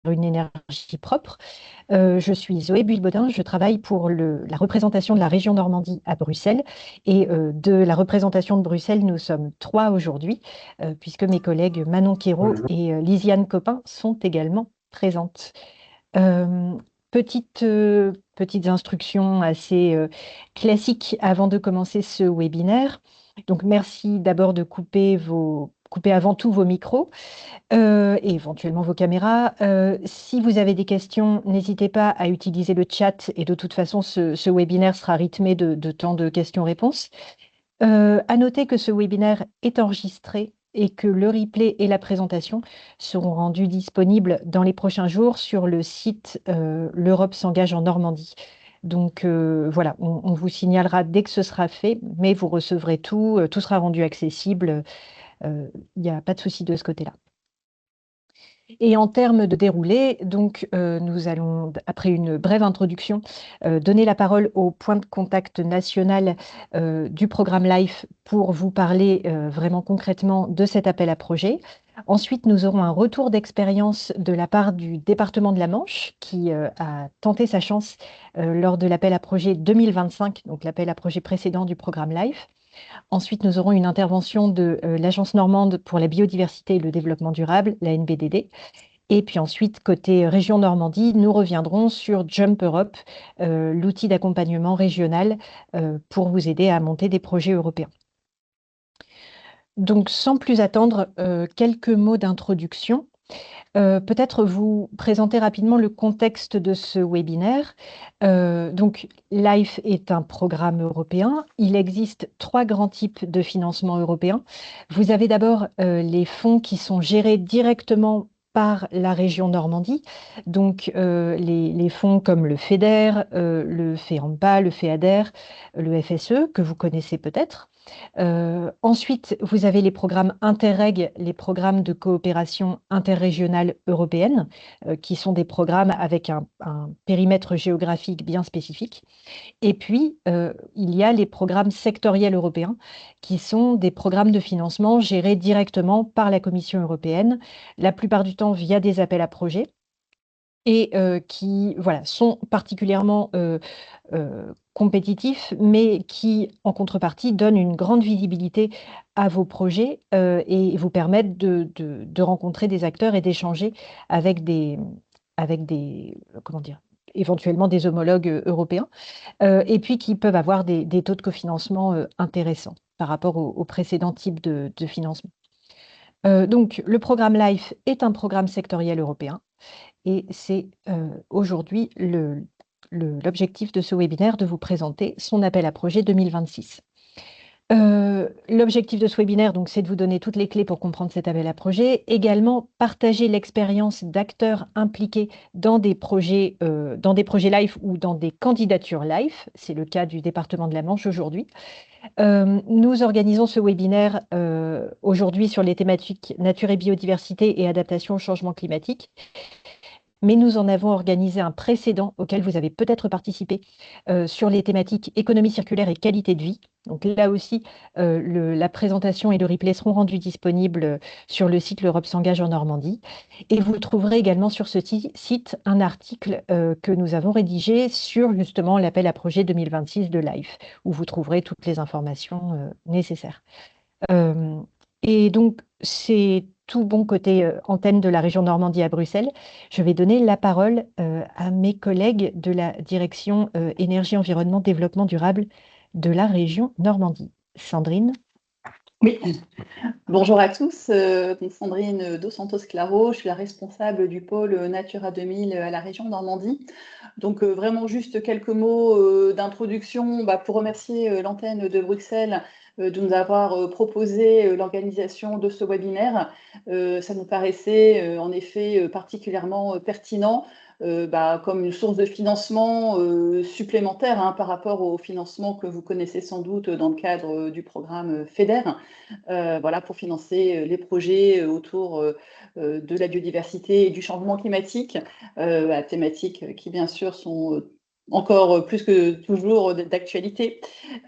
une énergie propre. Je suis Zoé Bulle-Bodin, je travaille pour la représentation de la région Normandie à Bruxelles. Et de la représentation de Bruxelles, nous sommes trois aujourd'hui, puisque mes collègues Manon Quérault et Lisiane Copin sont également présentes. Euh, petites instructions assez classiques avant de commencer ce webinaire. Donc, merci d'abord de couper avant tout vos micros et éventuellement vos caméras. Si vous avez des questions, n'hésitez pas à utiliser le chat et de toute façon, ce webinaire sera rythmé de temps de questions-réponses. À noter que ce webinaire est enregistré et que le replay et la présentation seront rendus disponibles dans les prochains jours sur le site L'Europe s'engage en Normandie. Donc voilà, on vous signalera dès que ce sera fait, mais vous recevrez tout, tout sera rendu accessible. Il n'y a pas de souci de ce côté-là. Et en termes de déroulé, donc, nous allons, après une brève introduction, donner la parole au point de contact national du programme LIFE pour vous parler vraiment concrètement de cet appel à projet. Ensuite, nous aurons un retour d'expérience de la part du département de la Manche qui a tenté sa chance lors de l'appel à projet 2025, donc l'appel à projet précédent du programme LIFE. Ensuite, nous aurons une intervention de l'Agence normande pour la biodiversité et le développement durable, la NBDD. Et puis ensuite, côté région Normandie, nous reviendrons sur Jump Europe, l'outil d'accompagnement régional pour vous aider à monter des projets européens. Donc, sans plus attendre, quelques mots d'introduction. Peut-être vous présenter rapidement le contexte de ce webinaire. Donc, LIFE est un programme européen. Il existe trois grands types de financement européen. Vous avez d'abord les fonds qui sont gérés directement par la région Normandie, donc les fonds comme le FEDER, le FEAMPA, le FEADER, le FSE, que vous connaissez peut-être. Ensuite, vous avez les programmes Interreg, les programmes de coopération interrégionale européenne, qui sont des programmes avec un périmètre géographique bien spécifique. Et puis, il y a les programmes sectoriels européens, qui sont des programmes de financement gérés directement par la Commission européenne, la plupart du temps via des appels à projets et qui voilà, sont particulièrement compétitifs, mais qui, en contrepartie, donnent une grande visibilité à vos projets et vous permettent de rencontrer des acteurs et d'échanger avec des, comment dire, éventuellement des homologues européens, et puis qui peuvent avoir des taux de cofinancement intéressants par rapport au précédent type de financement. Donc, le programme LIFE est un programme sectoriel européen. Et c'est aujourd'hui l'objectif de ce webinaire de vous présenter son appel à projet 2026. L'objectif de ce webinaire, donc, c'est de vous donner toutes les clés pour comprendre cet appel à projet, également partager l'expérience d'acteurs impliqués dans des projets LIFE ou dans des candidatures LIFE. C'est le cas du département de la Manche aujourd'hui. Nous organisons ce webinaire aujourd'hui sur les thématiques nature et biodiversité et adaptation au changement climatique. Mais nous en avons organisé un précédent auquel vous avez peut-être participé sur les thématiques économie circulaire et qualité de vie. Donc là aussi, la présentation et le replay seront rendus disponibles sur le site L'Europe s'engage en Normandie. Et vous trouverez également sur ce site un article que nous avons rédigé sur justement l'appel à projet 2026 de LIFE, où vous trouverez toutes les informations nécessaires. Euh, et donc, c'est tout bon côté antenne de la région Normandie à Bruxelles. Je vais donner la parole à mes collègues de la direction énergie, environnement, développement durable de la région Normandie. Sandrine. Oui, bonjour à tous. Donc Sandrine Dos Santos Claro, je suis la responsable du pôle Natura 2000 à la région Normandie. Donc vraiment juste quelques mots d'introduction pour remercier l'antenne de Bruxelles de nous avoir proposé l'organisation de ce webinaire. Ça nous paraissait en effet particulièrement pertinent comme une source de financement supplémentaire par rapport au financement que vous connaissez sans doute dans le cadre du programme FEDER. Voilà, pour financer les projets autour de la biodiversité et du changement climatique, thématiques qui bien sûr sont encore plus que toujours d'actualité.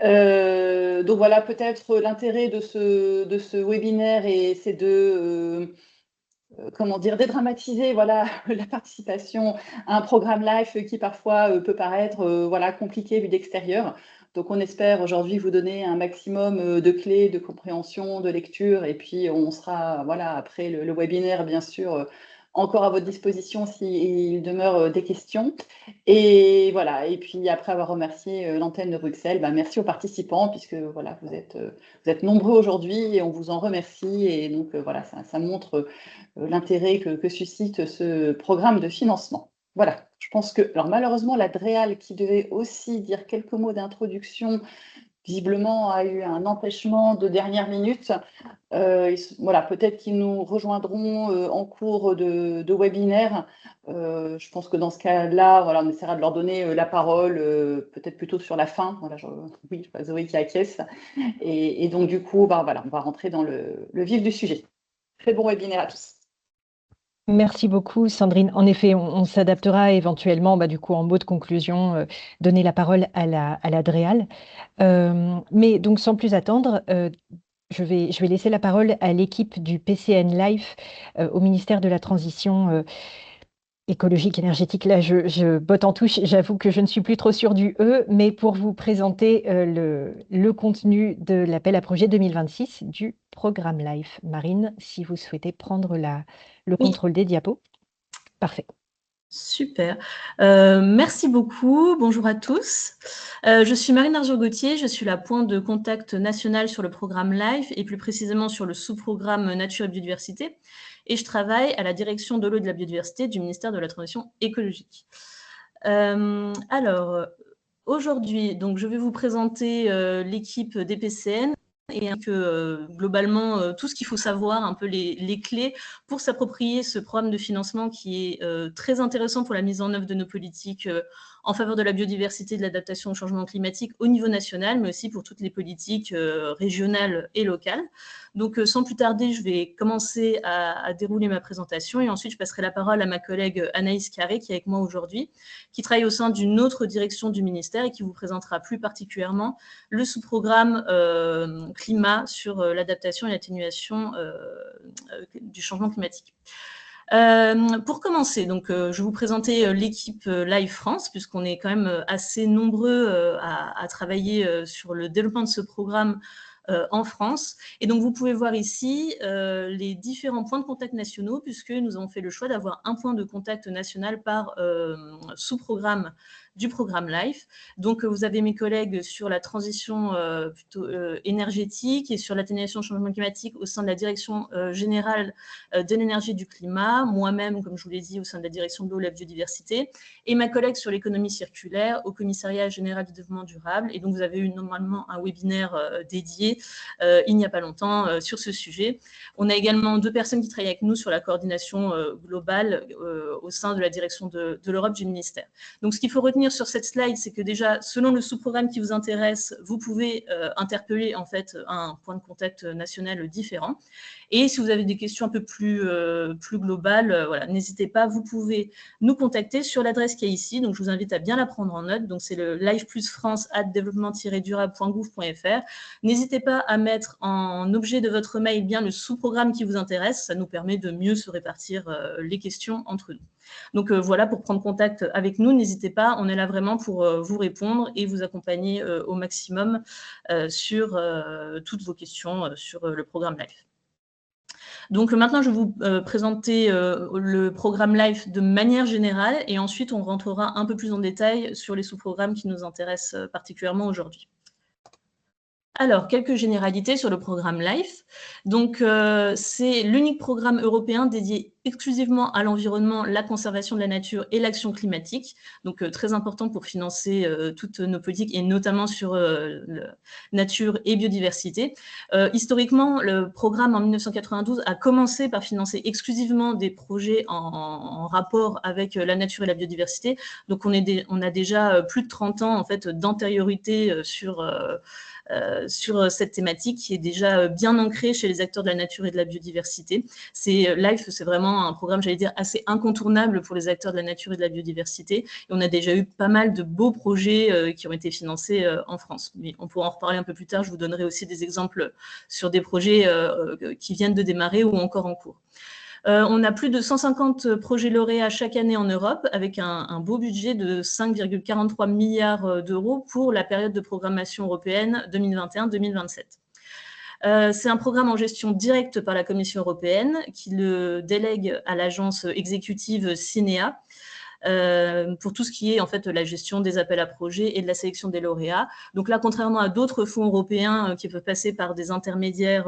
Donc voilà, peut-être l'intérêt de ce webinaire, et c'est de comment dire, dédramatiser voilà, la participation à un programme live qui parfois peut paraître voilà, compliqué vu d'extérieur. Donc on espère aujourd'hui vous donner un maximum de clés, de compréhension, de lecture, et puis on sera, voilà, après le webinaire, bien sûr, encore à votre disposition s'il demeure des questions. Et voilà, et puis après avoir remercié l'antenne de Bruxelles, bah, merci aux participants, puisque voilà, vous êtes nombreux aujourd'hui et on vous en remercie. Et donc voilà, ça montre l'intérêt que suscite ce programme de financement. Voilà, je pense que, alors malheureusement, la DREAL, qui devait aussi dire quelques mots d'introduction, visiblement a eu un empêchement de dernière minute. Voilà, peut-être qu'ils nous rejoindront en cours de webinaire. Je pense que dans ce cas-là, voilà, on essaiera de leur donner la parole, peut-être plutôt sur la fin. Voilà, oui, je vois Zoé qui acquiesce. Et donc, du coup, bah, voilà, on va rentrer dans le vif du sujet. Très bon webinaire à tous. Merci beaucoup, Sandrine. En effet, on s'adaptera éventuellement, du coup, en mot de conclusion, donner la parole à la DREAL. Mais donc, sans plus attendre, je vais laisser la parole à l'équipe du PCN Life au ministère de la Transition écologique, énergétique. Là, je botte en touche. J'avoue que je ne suis plus trop sûre du E, mais pour vous présenter le contenu de l'appel à projet 2026 du programme Life. Marine, si vous souhaitez prendre le Oui. contrôle des diapos. Parfait. Super. Merci beaucoup. Bonjour à tous. Je suis Marine Argent-Gauthier. Je suis la point de contact national sur le programme LIFE et plus précisément sur le sous-programme Nature et Biodiversité. Et je travaille à la direction de l'eau et de la biodiversité du ministère de la Transition écologique. Alors, aujourd'hui, donc, je vais vous présenter l'équipe des PCN et que globalement tout ce qu'il faut savoir, un peu les clés pour s'approprier ce programme de financement qui est très intéressant pour la mise en œuvre de nos politiques en faveur de la biodiversité et de l'adaptation au changement climatique au niveau national, mais aussi pour toutes les politiques régionales et locales. Donc sans plus tarder, je vais commencer à dérouler ma présentation et ensuite je passerai la parole à ma collègue Anaïs Carré qui est avec moi aujourd'hui, qui travaille au sein d'une autre direction du ministère et qui vous présentera plus particulièrement le sous-programme climat sur l'adaptation et l'atténuation du changement climatique. Pour commencer, donc, je vais vous présenter l'équipe Live France, puisqu'on est quand même assez nombreux à travailler sur le développement de ce programme en France. Et donc, vous pouvez voir ici les différents points de contact nationaux, puisque nous avons fait le choix d'avoir un point de contact national par sous-programme du programme LIFE. Donc, vous avez mes collègues sur la transition plutôt énergétique et sur l'atténuation du changement climatique au sein de la direction générale de l'énergie et du climat, moi-même, comme je vous l'ai dit, au sein de la direction de l'eau et de la biodiversité, et ma collègue sur l'économie circulaire au commissariat général du développement durable. Et donc, vous avez eu normalement un webinaire dédié il n'y a pas longtemps sur ce sujet. On a également 2 personnes qui travaillent avec nous sur la coordination globale au sein de la direction de l'Europe du ministère. Donc, ce qu'il faut retenir sur cette slide, c'est que déjà, selon le sous-programme qui vous intéresse, vous pouvez interpeller en fait un point de contact national différent. Et si vous avez des questions un peu plus globales, voilà, n'hésitez pas, vous pouvez nous contacter sur l'adresse qui est ici. Donc, je vous invite à bien la prendre en note. Donc, c'est le liveplusfrance@développement-durable.gouv.fr. N'hésitez pas à mettre en objet de votre mail bien le sous-programme qui vous intéresse. Ça nous permet de mieux se répartir les questions entre nous. Donc voilà, pour prendre contact avec nous, n'hésitez pas, on est là vraiment pour vous répondre et vous accompagner au maximum sur toutes vos questions sur le programme LIFE. Donc maintenant, je vais vous présenter le programme LIFE de manière générale et ensuite on rentrera un peu plus en détail sur les sous-programmes qui nous intéressent particulièrement aujourd'hui. Alors, quelques généralités sur le programme LIFE. Donc, c'est l'unique programme européen dédié exclusivement à l'environnement, la conservation de la nature et l'action climatique. Donc, très important pour financer toutes nos politiques et notamment sur nature et biodiversité. Historiquement, le programme en 1992 a commencé par financer exclusivement des projets en rapport avec la nature et la biodiversité. Donc, on a déjà plus de 30 ans en fait, d'antériorité sur cette thématique qui est déjà bien ancrée chez les acteurs de la nature et de la biodiversité. LIFE, c'est vraiment un programme, j'allais dire, assez incontournable pour les acteurs de la nature et de la biodiversité. Et on a déjà eu pas mal de beaux projets qui ont été financés en France. Mais on pourra en reparler un peu plus tard. Je vous donnerai aussi des exemples sur des projets qui viennent de démarrer ou encore en cours. On a plus de 150 projets lauréats chaque année en Europe, avec un beau budget de 5,43 milliards d'euros pour la période de programmation européenne 2021-2027. C'est un programme en gestion directe par la Commission européenne qui le délègue à l'agence exécutive CINEA, pour tout ce qui est en fait la gestion des appels à projets et de la sélection des lauréats. Donc là, contrairement à d'autres fonds européens qui peuvent passer par des intermédiaires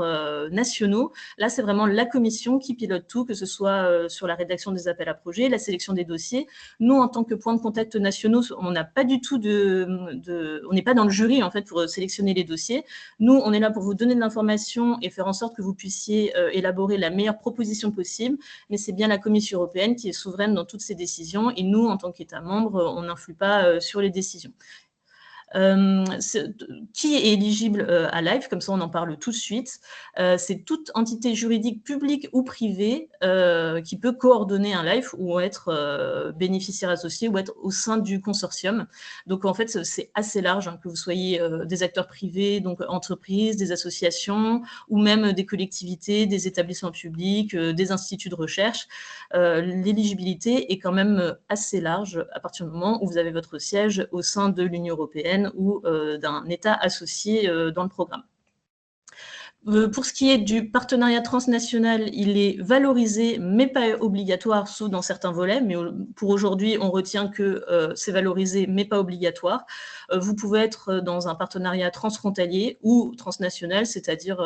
nationaux, là c'est vraiment la Commission qui pilote tout, que ce soit sur la rédaction des appels à projets, la sélection des dossiers. Nous, en tant que point de contact nationaux, on n'a pas du tout on n'est pas dans le jury en fait pour sélectionner les dossiers. Nous, on est là pour vous donner de l'information et faire en sorte que vous puissiez élaborer la meilleure proposition possible, mais c'est bien la Commission européenne qui est souveraine dans toutes ces décisions. Et nous, en tant qu'État membre, on n'influe pas sur les décisions. Qui est éligible à LIFE, comme ça on en parle tout de suite. C'est toute entité juridique publique ou privée qui peut coordonner un LIFE ou être bénéficiaire associé ou être au sein du consortium. Donc en fait c'est assez large, hein, que vous soyez des acteurs privés, donc entreprises, des associations ou même des collectivités, des établissements publics, des instituts de recherche. L'éligibilité est quand même assez large à partir du moment où vous avez votre siège au sein de l'Union européenne ou d'un État associé dans le programme. Pour ce qui est du partenariat transnational, il est valorisé, mais pas obligatoire, sauf dans certains volets. Mais pour aujourd'hui, on retient que c'est valorisé, mais pas obligatoire. Vous pouvez être dans un partenariat transfrontalier ou transnational, c'est-à-dire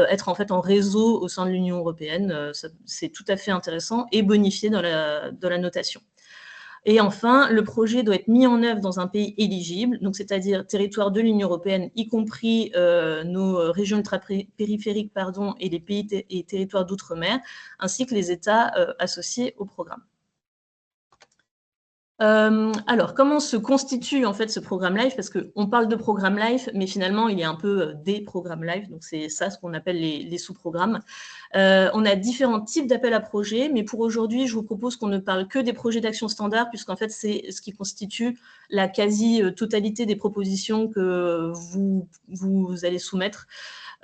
être en fait en réseau au sein de l'Union européenne. C'est tout à fait intéressant et bonifié dans la notation. Et enfin, le projet doit être mis en œuvre dans un pays éligible, donc c'est-à-dire territoire de l'Union européenne, y compris nos régions ultra-périphériques et les pays et territoires d'outre-mer, ainsi que les États associés au programme. Alors, comment se constitue en fait ce programme LIFE? Parce qu'on parle de programme LIFE, mais finalement, il y a un peu des programmes LIFE, donc c'est ça ce qu'on appelle les sous-programmes. On a différents types d'appels à projets, mais pour aujourd'hui, je vous propose qu'on ne parle que des projets d'action standard, puisqu'en fait, c'est ce qui constitue la quasi-totalité des propositions que vous allez soumettre.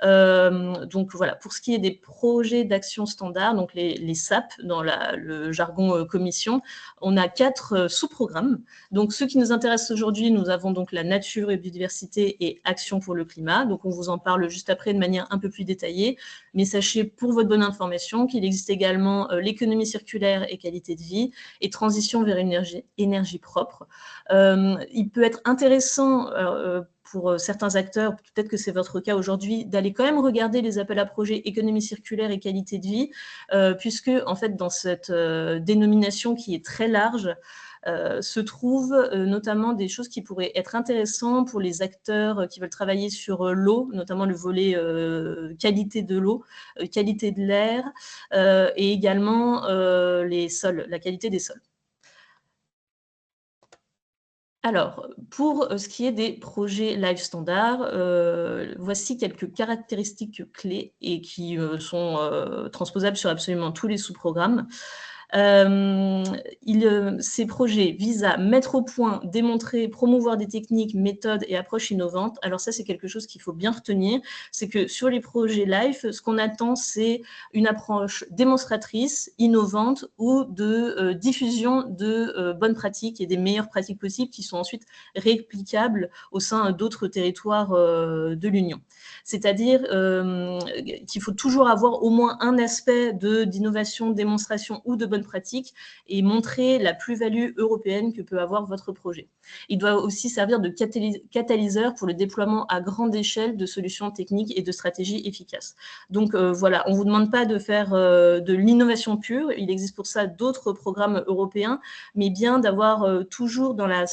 Donc voilà, pour ce qui est des projets d'action standard, donc les SAP dans le jargon commission, on a 4 sous-programmes. Donc ceux qui nous intéressent aujourd'hui, nous avons donc la nature et biodiversité et action pour le climat. Donc on vous en parle juste après de manière un peu plus détaillée, mais sachez pour votre bonne information qu'il existe également l'économie circulaire et qualité de vie et transition vers une énergie propre. Il peut être intéressant pour certains acteurs, peut-être que c'est votre cas aujourd'hui, d'aller quand même regarder les appels à projets économie circulaire et qualité de vie, puisque en fait dans cette dénomination qui est très large, se trouvent notamment des choses qui pourraient être intéressantes pour les acteurs qui veulent travailler sur l'eau, notamment le volet qualité de l'eau, qualité de l'air, et également les sols, la qualité des sols. Alors, pour ce qui est des projets LIFE standard, voici quelques caractéristiques clés et qui sont transposables sur absolument tous les sous-programmes. Ces projets visent à mettre au point, démontrer, promouvoir des techniques, méthodes et approches innovantes. Alors ça, c'est quelque chose qu'il faut bien retenir, c'est que sur les projets LIFE, ce qu'on attend, c'est une approche démonstratrice, innovante ou de diffusion de bonnes pratiques et des meilleures pratiques possibles qui sont ensuite réplicables au sein d'autres territoires de l'Union. C'est-à-dire qu'il faut toujours avoir au moins un aspect d'innovation, démonstration ou de bonne pratique et montrer la plus-value européenne que peut avoir votre projet. Il doit aussi servir de catalyseur pour le déploiement à grande échelle de solutions techniques et de stratégies efficaces. Donc voilà, on ne vous demande pas de faire de l'innovation pure, il existe pour ça d'autres programmes européens, mais bien d'avoir toujours dans la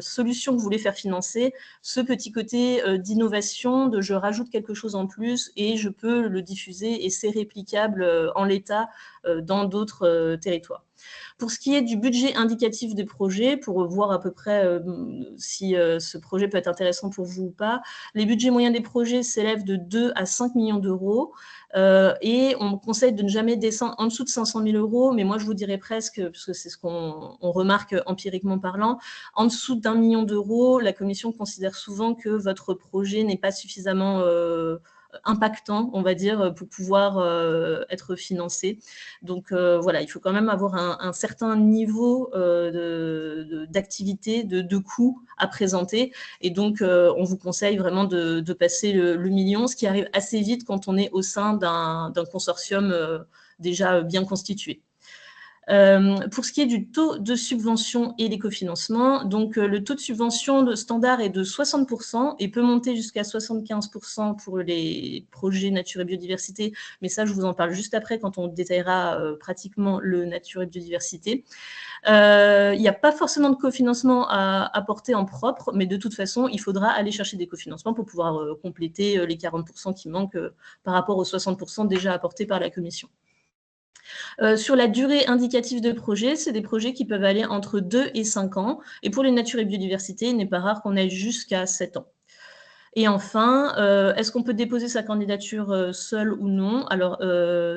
solution que vous voulez faire financer, ce petit côté d'innovation, de je rajoute quelque chose en plus et je peux le diffuser et c'est réplicable en l'état dans d'autres territoires. Pour ce qui est du budget indicatif des projets, pour voir à peu près si ce projet peut être intéressant pour vous ou pas, les budgets moyens des projets s'élèvent de 2 à 5 millions d'euros et on conseille de ne jamais descendre en dessous de 500 000 euros, mais moi je vous dirais presque, parce que c'est ce qu'on remarque empiriquement parlant, en dessous d'1 million d'euros, la Commission considère souvent que votre projet n'est pas suffisamment impactant, on va dire, pour pouvoir être financé. Donc voilà, il faut quand même avoir un certain niveau d'activité, de coûts à présenter. Et donc, on vous conseille vraiment de passer le million, ce qui arrive assez vite quand on est au sein d'un consortium déjà bien constitué. Pour ce qui est du taux de subvention et l'écofinancement, donc le taux de subvention standard est de 60% et peut monter jusqu'à 75% pour les projets nature et biodiversité, mais ça je vous en parle juste après quand on détaillera pratiquement le nature et biodiversité. Il n'y a pas forcément de cofinancement à apporter en propre, mais de toute façon, il faudra aller chercher des cofinancements pour pouvoir compléter les 40% qui manquent par rapport aux 60% déjà apportés par la Commission. Sur la durée indicative de projet, c'est des projets qui peuvent aller entre 2 et 5 ans. Et pour les nature et biodiversité, il n'est pas rare qu'on aille jusqu'à 7 ans. Et enfin, est-ce qu'on peut déposer sa candidature seule ou non? Alors,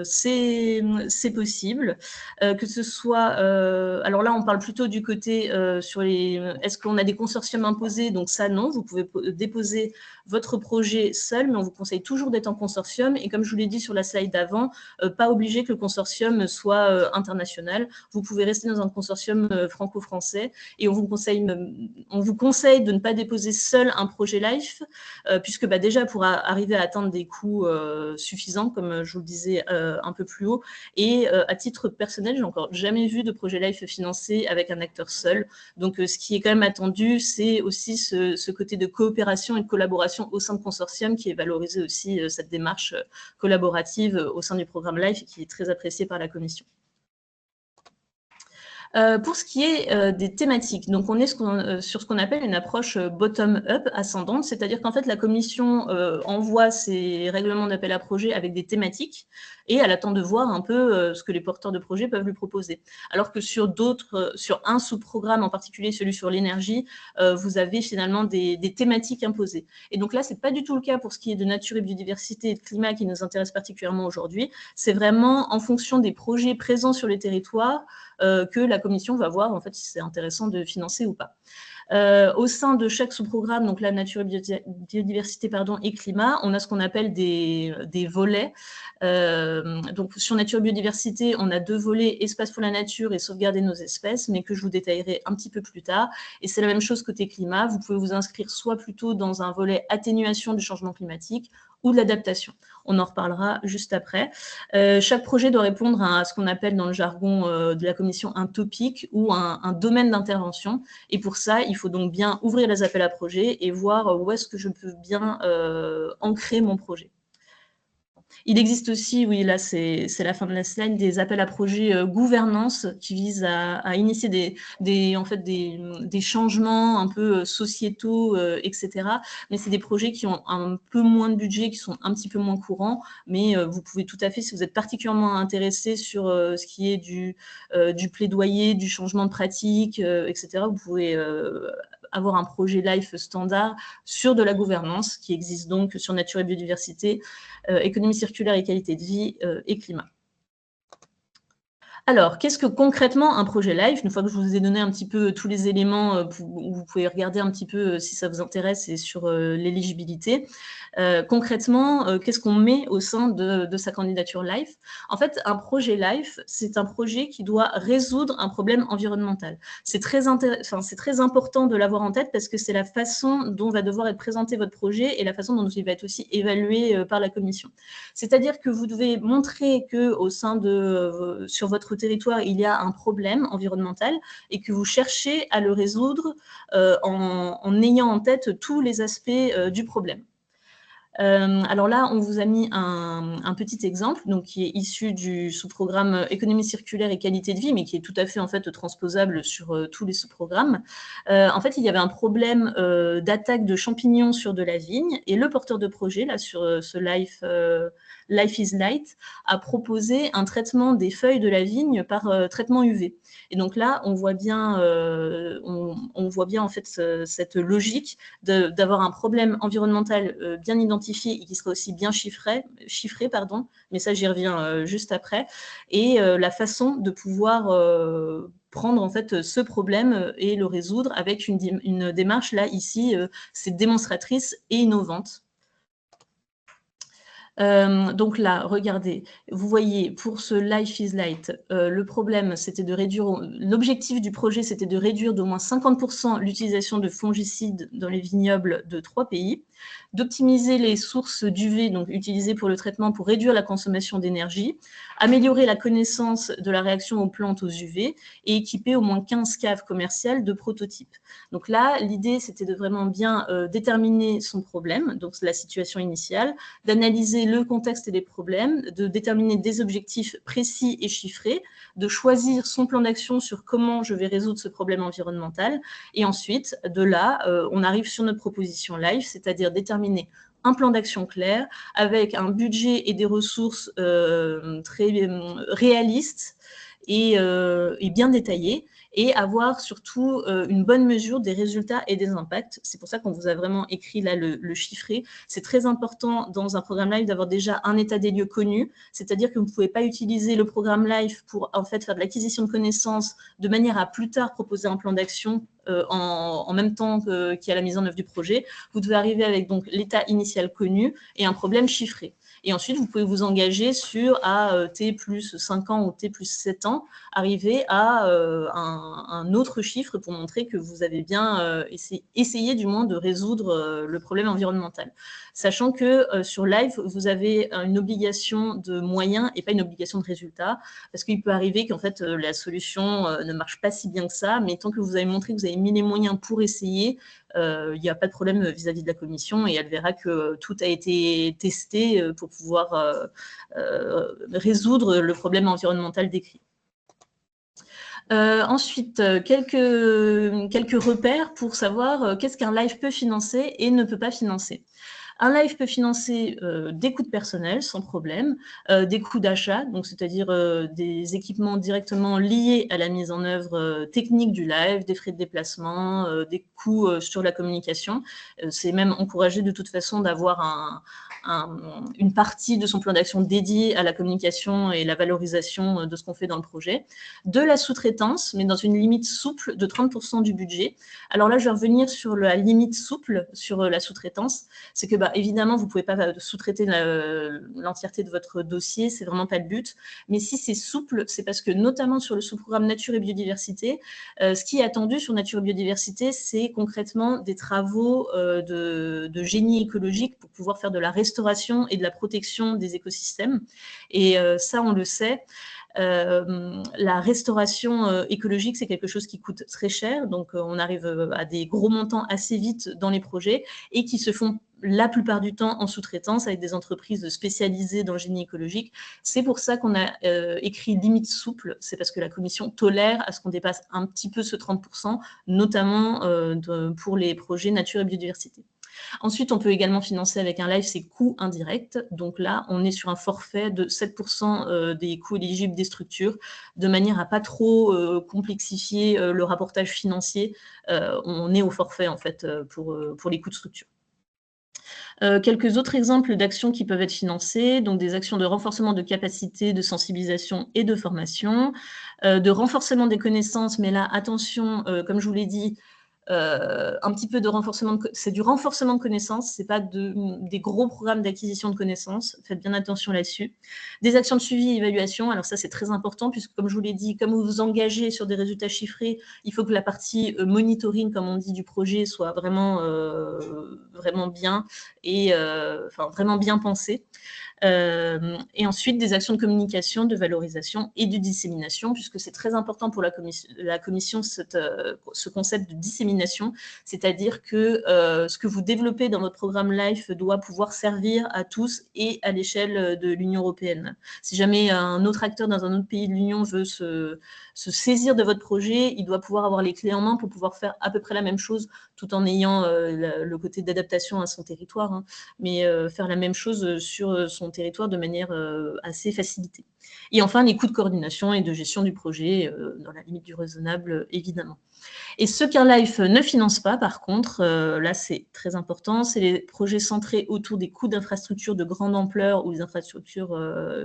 c'est possible, que ce soit... alors là, on parle plutôt du côté sur les... Est-ce qu'on a des consortiums imposés? Donc ça, non, vous pouvez déposer votre projet seul, mais on vous conseille toujours d'être en consortium. Et comme je vous l'ai dit sur la slide d'avant, pas obligé que le consortium soit international. Vous pouvez rester dans un consortium franco-français et on vous conseille de ne pas déposer seul un projet LIFE, puisque déjà pour arriver à atteindre des coûts suffisants, comme je vous le disais un peu plus haut, et à titre personnel, j'ai encore jamais vu de projet LIFE financé avec un acteur seul. Donc ce qui est quand même attendu, c'est aussi ce côté de coopération et de collaboration au sein de consortium qui est valorisé aussi cette démarche collaborative au sein du programme LIFE et qui est très appréciée par la Commission. Pour ce qui est des thématiques, donc on est sur ce qu'on appelle une approche bottom-up ascendante, c'est-à-dire qu'en fait la Commission envoie ses règlements d'appel à projet avec des thématiques et elle attend de voir un peu ce que les porteurs de projets peuvent lui proposer. Alors que sur un sous-programme en particulier, celui sur l'énergie, vous avez finalement des thématiques imposées. Et donc là, c'est pas du tout le cas pour ce qui est de nature et biodiversité et de climat qui nous intéresse particulièrement aujourd'hui. C'est vraiment en fonction des projets présents sur les territoires que la Commission va voir en fait si c'est intéressant de financer ou pas. Au sein de chaque sous-programme, donc la nature et biodiversité et climat, on a ce qu'on appelle des volets. Donc sur nature et biodiversité, on a 2 volets, espace pour la nature et sauvegarder nos espèces, mais que je vous détaillerai un petit peu plus tard. Et c'est la même chose côté climat, vous pouvez vous inscrire soit plutôt dans un volet atténuation du changement climatique ou de l'adaptation. On en reparlera juste après. Chaque projet doit répondre à ce qu'on appelle dans le jargon de la Commission un topic ou un domaine d'intervention. Et pour ça, il faut donc bien ouvrir les appels à projets et voir où est-ce que je peux bien ancrer mon projet. Il existe aussi, oui, là c'est la fin de la slide, des appels à projets gouvernance qui visent à initier des changements un peu sociétaux, etc. Mais c'est des projets qui ont un peu moins de budget, qui sont un petit peu moins courants, mais vous pouvez tout à fait, si vous êtes particulièrement intéressé sur ce qui est du plaidoyer, du changement de pratique, etc., vous pouvez avoir un projet LIFE standard sur de la gouvernance qui existe donc sur nature et biodiversité, économie circulaire et qualité de vie et climat. Alors, qu'est-ce que concrètement un projet LIFE? Une fois que je vous ai donné un petit peu tous les éléments où vous pouvez regarder un petit peu si ça vous intéresse et sur l'éligibilité, concrètement, qu'est-ce qu'on met au sein de sa candidature LIFE? En fait, un projet LIFE, c'est un projet qui doit résoudre un problème environnemental. C'est très important de l'avoir en tête parce que c'est la façon dont va devoir être présenté votre projet et la façon dont il va être aussi évalué par la Commission. C'est-à-dire que vous devez montrer que au sein sur votre territoire, il y a un problème environnemental et que vous cherchez à le résoudre en ayant en tête tous les aspects du problème. Alors là, on vous a mis un petit exemple donc, qui est issu du sous-programme économie circulaire et qualité de vie, mais qui est tout à fait en fait transposable sur tous les sous-programmes. En fait, il y avait un problème d'attaque de champignons sur de la vigne et le porteur de projet, là, sur ce Life is Light, a proposé un traitement des feuilles de la vigne par traitement UV. Et donc là, on voit bien en fait cette logique d'avoir un problème environnemental bien identifié et qui sera aussi bien chiffré, mais ça j'y reviens juste après, et la façon de pouvoir prendre en fait ce problème et le résoudre avec une démarche là ici, c'est démonstratrice et innovante. Donc là, regardez, vous voyez, pour ce Life is Light, le problème, c'était de réduire, l'objectif du projet, c'était de réduire d'au moins 50% l'utilisation de fongicides dans les vignobles de 3 pays, d'optimiser les sources d'UV, donc utilisées pour le traitement pour réduire la consommation d'énergie, améliorer la connaissance de la réaction aux plantes aux UV et équiper au moins 15 caves commerciales de prototypes. Donc là, l'idée, c'était de vraiment bien déterminer son problème, donc la situation initiale, d'analyser le contexte et les problèmes, de déterminer des objectifs précis et chiffrés, de choisir son plan d'action sur comment je vais résoudre ce problème environnemental. Et ensuite, de là, on arrive sur notre proposition LIFE, c'est-à-dire déterminer un plan d'action clair avec un budget et des ressources très réalistes et bien détaillées, et avoir surtout une bonne mesure des résultats et des impacts. C'est pour ça qu'on vous a vraiment écrit là le chiffré. C'est très important dans un programme LIFE d'avoir déjà un état des lieux connu, c'est-à-dire que vous ne pouvez pas utiliser le programme LIFE pour en fait faire de l'acquisition de connaissances de manière à plus tard proposer un plan d'action en même temps qu'il y a la mise en œuvre du projet. Vous devez arriver avec donc l'état initial connu et un problème chiffré. Et ensuite, vous pouvez vous engager sur à T plus 5 ans ou T plus 7 ans, arriver à un autre chiffre pour montrer que vous avez bien essayé du moins de résoudre le problème environnemental. Sachant que sur LIFE, vous avez une obligation de moyens et pas une obligation de résultat, parce qu'il peut arriver qu'en fait la solution ne marche pas si bien que ça, mais tant que vous avez montré que vous avez mis les moyens pour essayer, il n'y a pas de problème vis-à-vis de la commission, et elle verra que tout a été testé pour pouvoir résoudre le problème environnemental décrit. Ensuite, quelques repères pour savoir qu'est-ce qu'un LIFE peut financer et ne peut pas financer. Un LIFE peut financer des coûts de personnel sans problème, des coûts d'achat, donc c'est-à-dire des équipements directement liés à la mise en œuvre technique du LIFE, des frais de déplacement, des coûts sur la communication. C'est même encouragé de toute façon d'avoir une partie de son plan d'action dédiée à la communication et la valorisation de ce qu'on fait dans le projet. De la sous-traitance, mais dans une limite souple de 30% du budget. Alors là, je vais revenir sur la limite souple sur la sous-traitance. C'est que évidemment, vous ne pouvez pas sous-traiter l'entièreté de votre dossier, c'est vraiment pas le but. Mais si c'est souple, c'est parce que notamment sur le sous-programme Nature et Biodiversité, ce qui est attendu sur Nature et Biodiversité, c'est concrètement des travaux de génie écologique pour pouvoir faire de la restauration et de la protection des écosystèmes. Et ça, on le sait. La restauration écologique, c'est quelque chose qui coûte très cher, donc on arrive à des gros montants assez vite dans les projets et qui se font la plupart du temps en sous-traitance avec des entreprises spécialisées dans le génie écologique. C'est pour ça qu'on a écrit limite souple, c'est parce que la commission tolère à ce qu'on dépasse un petit peu ce 30%, notamment pour les projets nature et biodiversité. Ensuite, on peut également financer avec un LIFE ses coûts indirects. Donc là, on est sur un forfait de 7% des coûts éligibles des structures, de manière à pas trop complexifier le rapportage financier. On est au forfait, en fait, pour les coûts de structure. Quelques autres exemples d'actions qui peuvent être financées, donc des actions de renforcement de capacité, de sensibilisation et de formation, de renforcement des connaissances, mais là, attention, comme je vous l'ai dit, un petit peu de renforcement, c'est du renforcement de connaissances, c'est pas des gros programmes d'acquisition de connaissances, faites bien attention là-dessus. Des actions de suivi et évaluation, alors ça c'est très important, puisque comme je vous l'ai dit, comme vous vous engagez sur des résultats chiffrés, il faut que la partie monitoring, comme on dit, du projet soit vraiment bien et vraiment bien pensée. Et ensuite, des actions de communication, de valorisation et de dissémination, puisque c'est très important pour la commission ce concept de dissémination, c'est-à-dire que ce que vous développez dans votre programme LIFE doit pouvoir servir à tous et à l'échelle de l'Union européenne. Si jamais un autre acteur dans un autre pays de l'Union veut se saisir de votre projet, il doit pouvoir avoir les clés en main pour pouvoir faire à peu près la même chose, tout en ayant le côté d'adaptation à son territoire, mais faire la même chose sur son territoire de manière assez facilitée. Et enfin, les coûts de coordination et de gestion du projet, dans la limite du raisonnable, évidemment. Et ce qu'Airlife ne finance pas, par contre, là c'est très important, c'est les projets centrés autour des coûts d'infrastructures de grande ampleur ou des infrastructures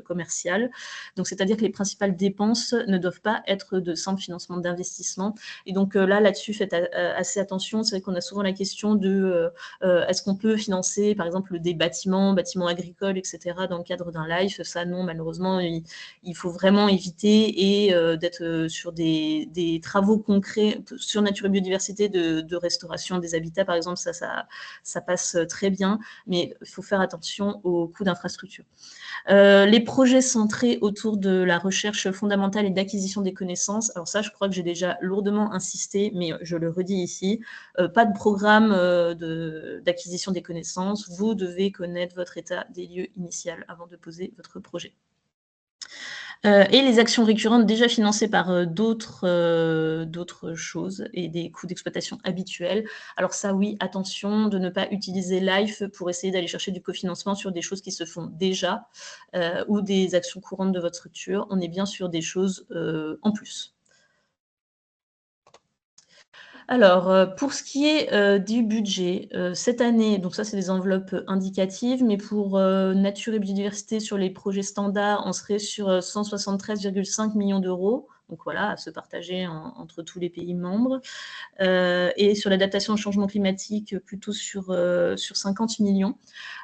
commerciales. Donc c'est-à-dire que les principales dépenses ne doivent pas être de simple financement d'investissement. Et donc là-dessus, faites assez attention. C'est vrai qu'on a souvent la question de est-ce qu'on peut financer, par exemple, des bâtiments agricoles, etc., dans le cadre d'un LIFE. Ça, non, malheureusement, il faut vraiment éviter et d'être sur des travaux concrets sur nature et biodiversité de restauration des habitats, par exemple, ça passe très bien, mais il faut faire attention aux coûts d'infrastructure. Les projets centrés autour de la recherche fondamentale et d'acquisition des connaissances, alors ça, je crois que j'ai déjà lourdement insisté, mais je le redis ici, pas de programme d'acquisition des connaissances, vous devez connaître votre état des lieux initial avant de poser votre projet. Et les actions récurrentes déjà financées par d'autres choses et des coûts d'exploitation habituels. Alors ça, oui, attention de ne pas utiliser LIFE pour essayer d'aller chercher du cofinancement sur des choses qui se font déjà ou des actions courantes de votre structure. On est bien sur des choses en plus. Alors, pour ce qui est du budget, cette année, donc ça, c'est des enveloppes indicatives, mais pour nature et biodiversité sur les projets standards, on serait sur 173,5 millions d'euros. Donc voilà, à se partager entre tous les pays membres. Et sur l'adaptation au changement climatique, plutôt sur 50 millions.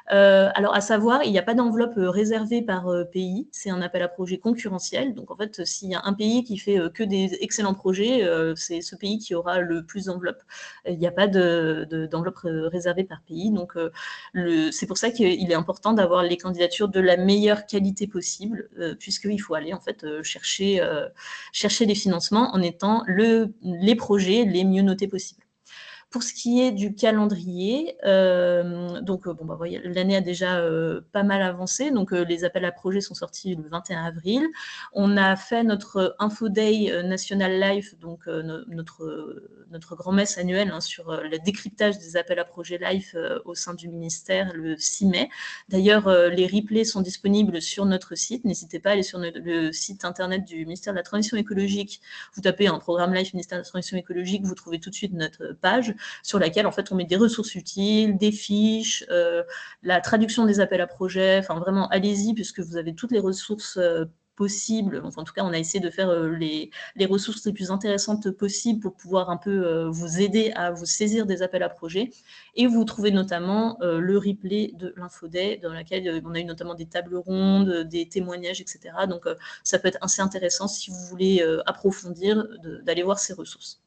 Alors, à savoir, il n'y a pas d'enveloppe réservée par pays, c'est un appel à projet concurrentiel. Donc, en fait, s'il y a un pays qui fait que des excellents projets, c'est ce pays qui aura le plus d'enveloppes. Il n'y a pas d'enveloppe réservée par pays. Donc, c'est pour ça qu'il est important d'avoir les candidatures de la meilleure qualité possible, puisqu'il faut aller en fait chercher les financements en étant les projets les mieux notés possibles. Pour ce qui est du calendrier, donc bon, bah, voyez, l'année a déjà pas mal avancé. Donc les appels à projets sont sortis le 21 avril. On a fait notre Info Day National Life, donc notre grand-messe annuelle sur le décryptage des appels à projets Life au sein du ministère le 6 mai. D'ailleurs, les replays sont disponibles sur notre site. N'hésitez pas à aller sur le site internet du ministère de la Transition écologique. Vous tapez un programme Life ministère de la Transition écologique, vous trouvez tout de suite notre page sur laquelle en fait on met des ressources utiles, des fiches, la traduction des appels à projets, enfin vraiment allez-y puisque vous avez toutes les ressources possibles. Enfin, en tout cas, on a essayé de faire les ressources les plus intéressantes possibles pour pouvoir un peu vous aider à vous saisir des appels à projets. Et vous trouvez notamment le replay de l'Info Day, dans laquelle on a eu notamment des tables rondes, des témoignages, etc. Donc, ça peut être assez intéressant si vous voulez approfondir, d'aller voir ces ressources.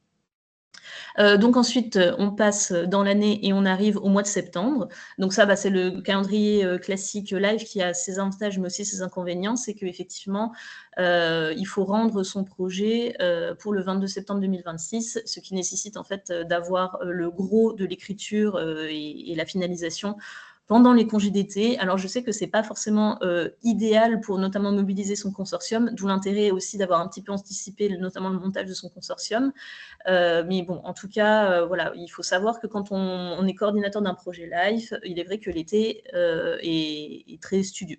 Donc ensuite, on passe dans l'année et on arrive au mois de septembre. Donc ça, c'est le calendrier classique live qui a ses avantages mais aussi ses inconvénients. C'est qu'effectivement, il faut rendre son projet pour le 22 septembre 2026, ce qui nécessite en fait d'avoir le gros de l'écriture et la finalisation pendant les congés d'été. Alors, je sais que ce n'est pas forcément idéal pour notamment mobiliser son consortium, d'où l'intérêt aussi d'avoir un petit peu anticipé notamment le montage de son consortium. Mais bon, en tout cas, voilà, il faut savoir que quand on est coordinateur d'un projet LIFE, il est vrai que l'été est très studieux.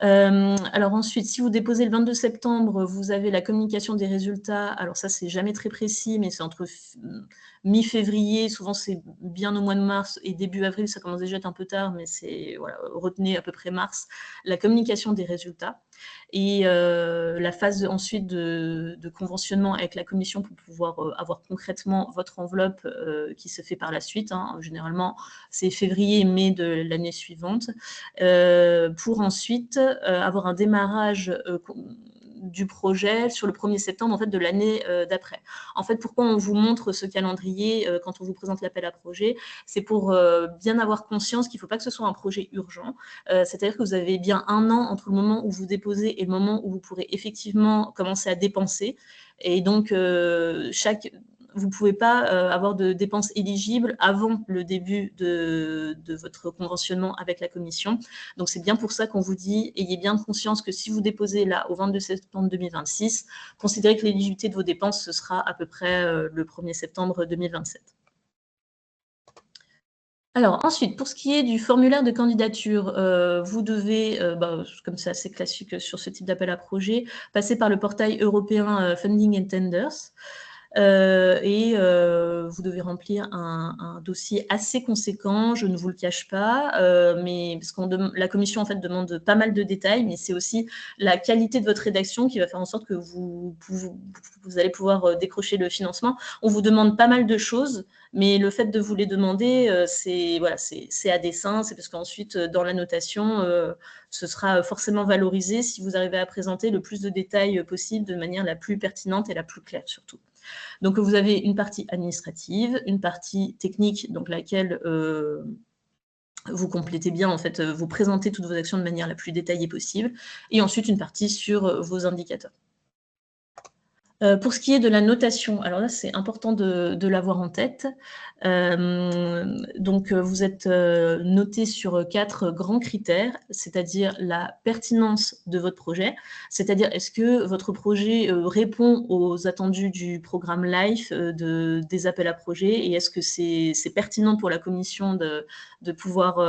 Alors ensuite, si vous déposez le 22 septembre, vous avez la communication des résultats. Alors ça, c'est jamais très précis, mais c'est entre mi-février, souvent c'est bien au mois de mars, et début avril, ça commence déjà à être un peu tard, mais c'est, voilà, retenez à peu près mars, la communication des résultats. Et la phase ensuite de conventionnement avec la commission pour pouvoir avoir concrètement votre enveloppe qui se fait par la suite. Généralement, c'est février et mai de l'année suivante. Pour ensuite avoir un démarrage du projet sur le 1er septembre en fait, de l'année d'après. En fait, pourquoi on vous montre ce calendrier quand on vous présente l'appel à projet? C'est pour bien avoir conscience qu'il ne faut pas que ce soit un projet urgent. C'est-à-dire que vous avez bien un an entre le moment où vous déposez et le moment où vous pourrez effectivement commencer à dépenser. Et donc, vous ne pouvez pas avoir de dépenses éligibles avant le début de votre conventionnement avec la commission. Donc, c'est bien pour ça qu'on vous dit, ayez bien conscience que si vous déposez là au 22 septembre 2026, considérez que l'éligibilité de vos dépenses, ce sera à peu près le 1er septembre 2027. Alors ensuite, pour ce qui est du formulaire de candidature, vous devez, comme c'est assez classique sur ce type d'appel à projet, passer par le portail européen Funding and Tenders. Vous devez remplir un dossier assez conséquent, je ne vous le cache pas, mais parce la commission en fait demande pas mal de détails, mais c'est aussi la qualité de votre rédaction qui va faire en sorte que vous allez pouvoir décrocher le financement. On vous demande pas mal de choses, mais le fait de vous les demander, c'est à dessein, c'est parce qu'ensuite dans la notation, ce sera forcément valorisé si vous arrivez à présenter le plus de détails possible de manière la plus pertinente et la plus claire surtout. Donc, vous avez une partie administrative, une partie technique, donc laquelle vous complétez bien, en fait, vous présentez toutes vos actions de manière la plus détaillée possible, et ensuite une partie sur vos indicateurs. Pour ce qui est de la notation, alors là, c'est important de l'avoir en tête. Vous êtes noté sur 4 grands critères, c'est-à-dire la pertinence de votre projet, c'est-à-dire est-ce que votre projet répond aux attendus du programme LIFE, des appels à projets, et est-ce que c'est pertinent pour la commission de pouvoir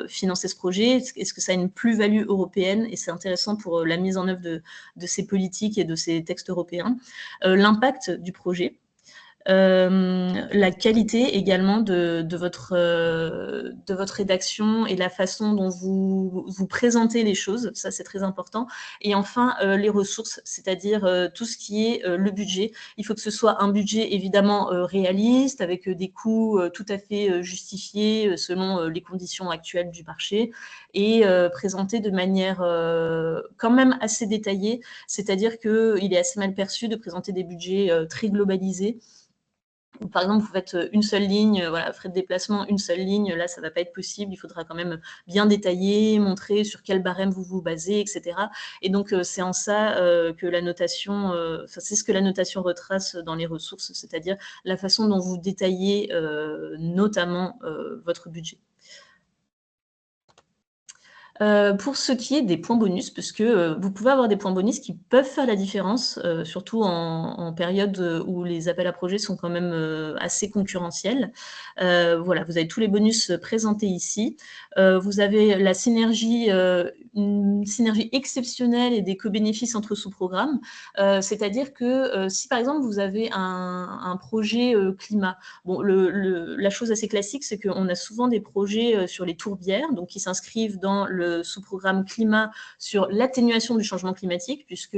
financer ce projet? Est-ce que ça a une plus-value européenne? Et c'est intéressant pour la mise en œuvre de ces politiques et de ces textes européens. L'impact du projet, la qualité également de votre rédaction et la façon dont vous présentez les choses, ça c'est très important. Et enfin, les ressources, c'est-à-dire tout ce qui est le budget. Il faut que ce soit un budget évidemment réaliste, avec des coûts tout à fait justifiés selon les conditions actuelles du marché, et présenté de manière quand même assez détaillée, c'est-à-dire qu'il est assez mal perçu de présenter des budgets très globalisés. Par exemple, vous faites une seule ligne, voilà, frais de déplacement, une seule ligne, là, ça ne va pas être possible. Il faudra quand même bien détailler, montrer sur quel barème vous vous basez, etc. Et donc, c'est en ça que la notation, c'est ce que la notation retrace dans les ressources, c'est-à-dire la façon dont vous détaillez notamment votre budget. Pour ce qui est des points bonus, parce que vous pouvez avoir des points bonus qui peuvent faire la différence, surtout en période où les appels à projets sont quand même assez concurrentiels. Voilà, vous avez tous les bonus présentés ici. Vous avez la synergie, une synergie exceptionnelle et des co-bénéfices entre sous-programmes. C'est-à-dire que si par exemple vous avez un projet climat, bon, la chose assez classique, c'est qu'on a souvent des projets sur les tourbières, donc qui s'inscrivent dans le sous-programme climat sur l'atténuation du changement climatique, puisque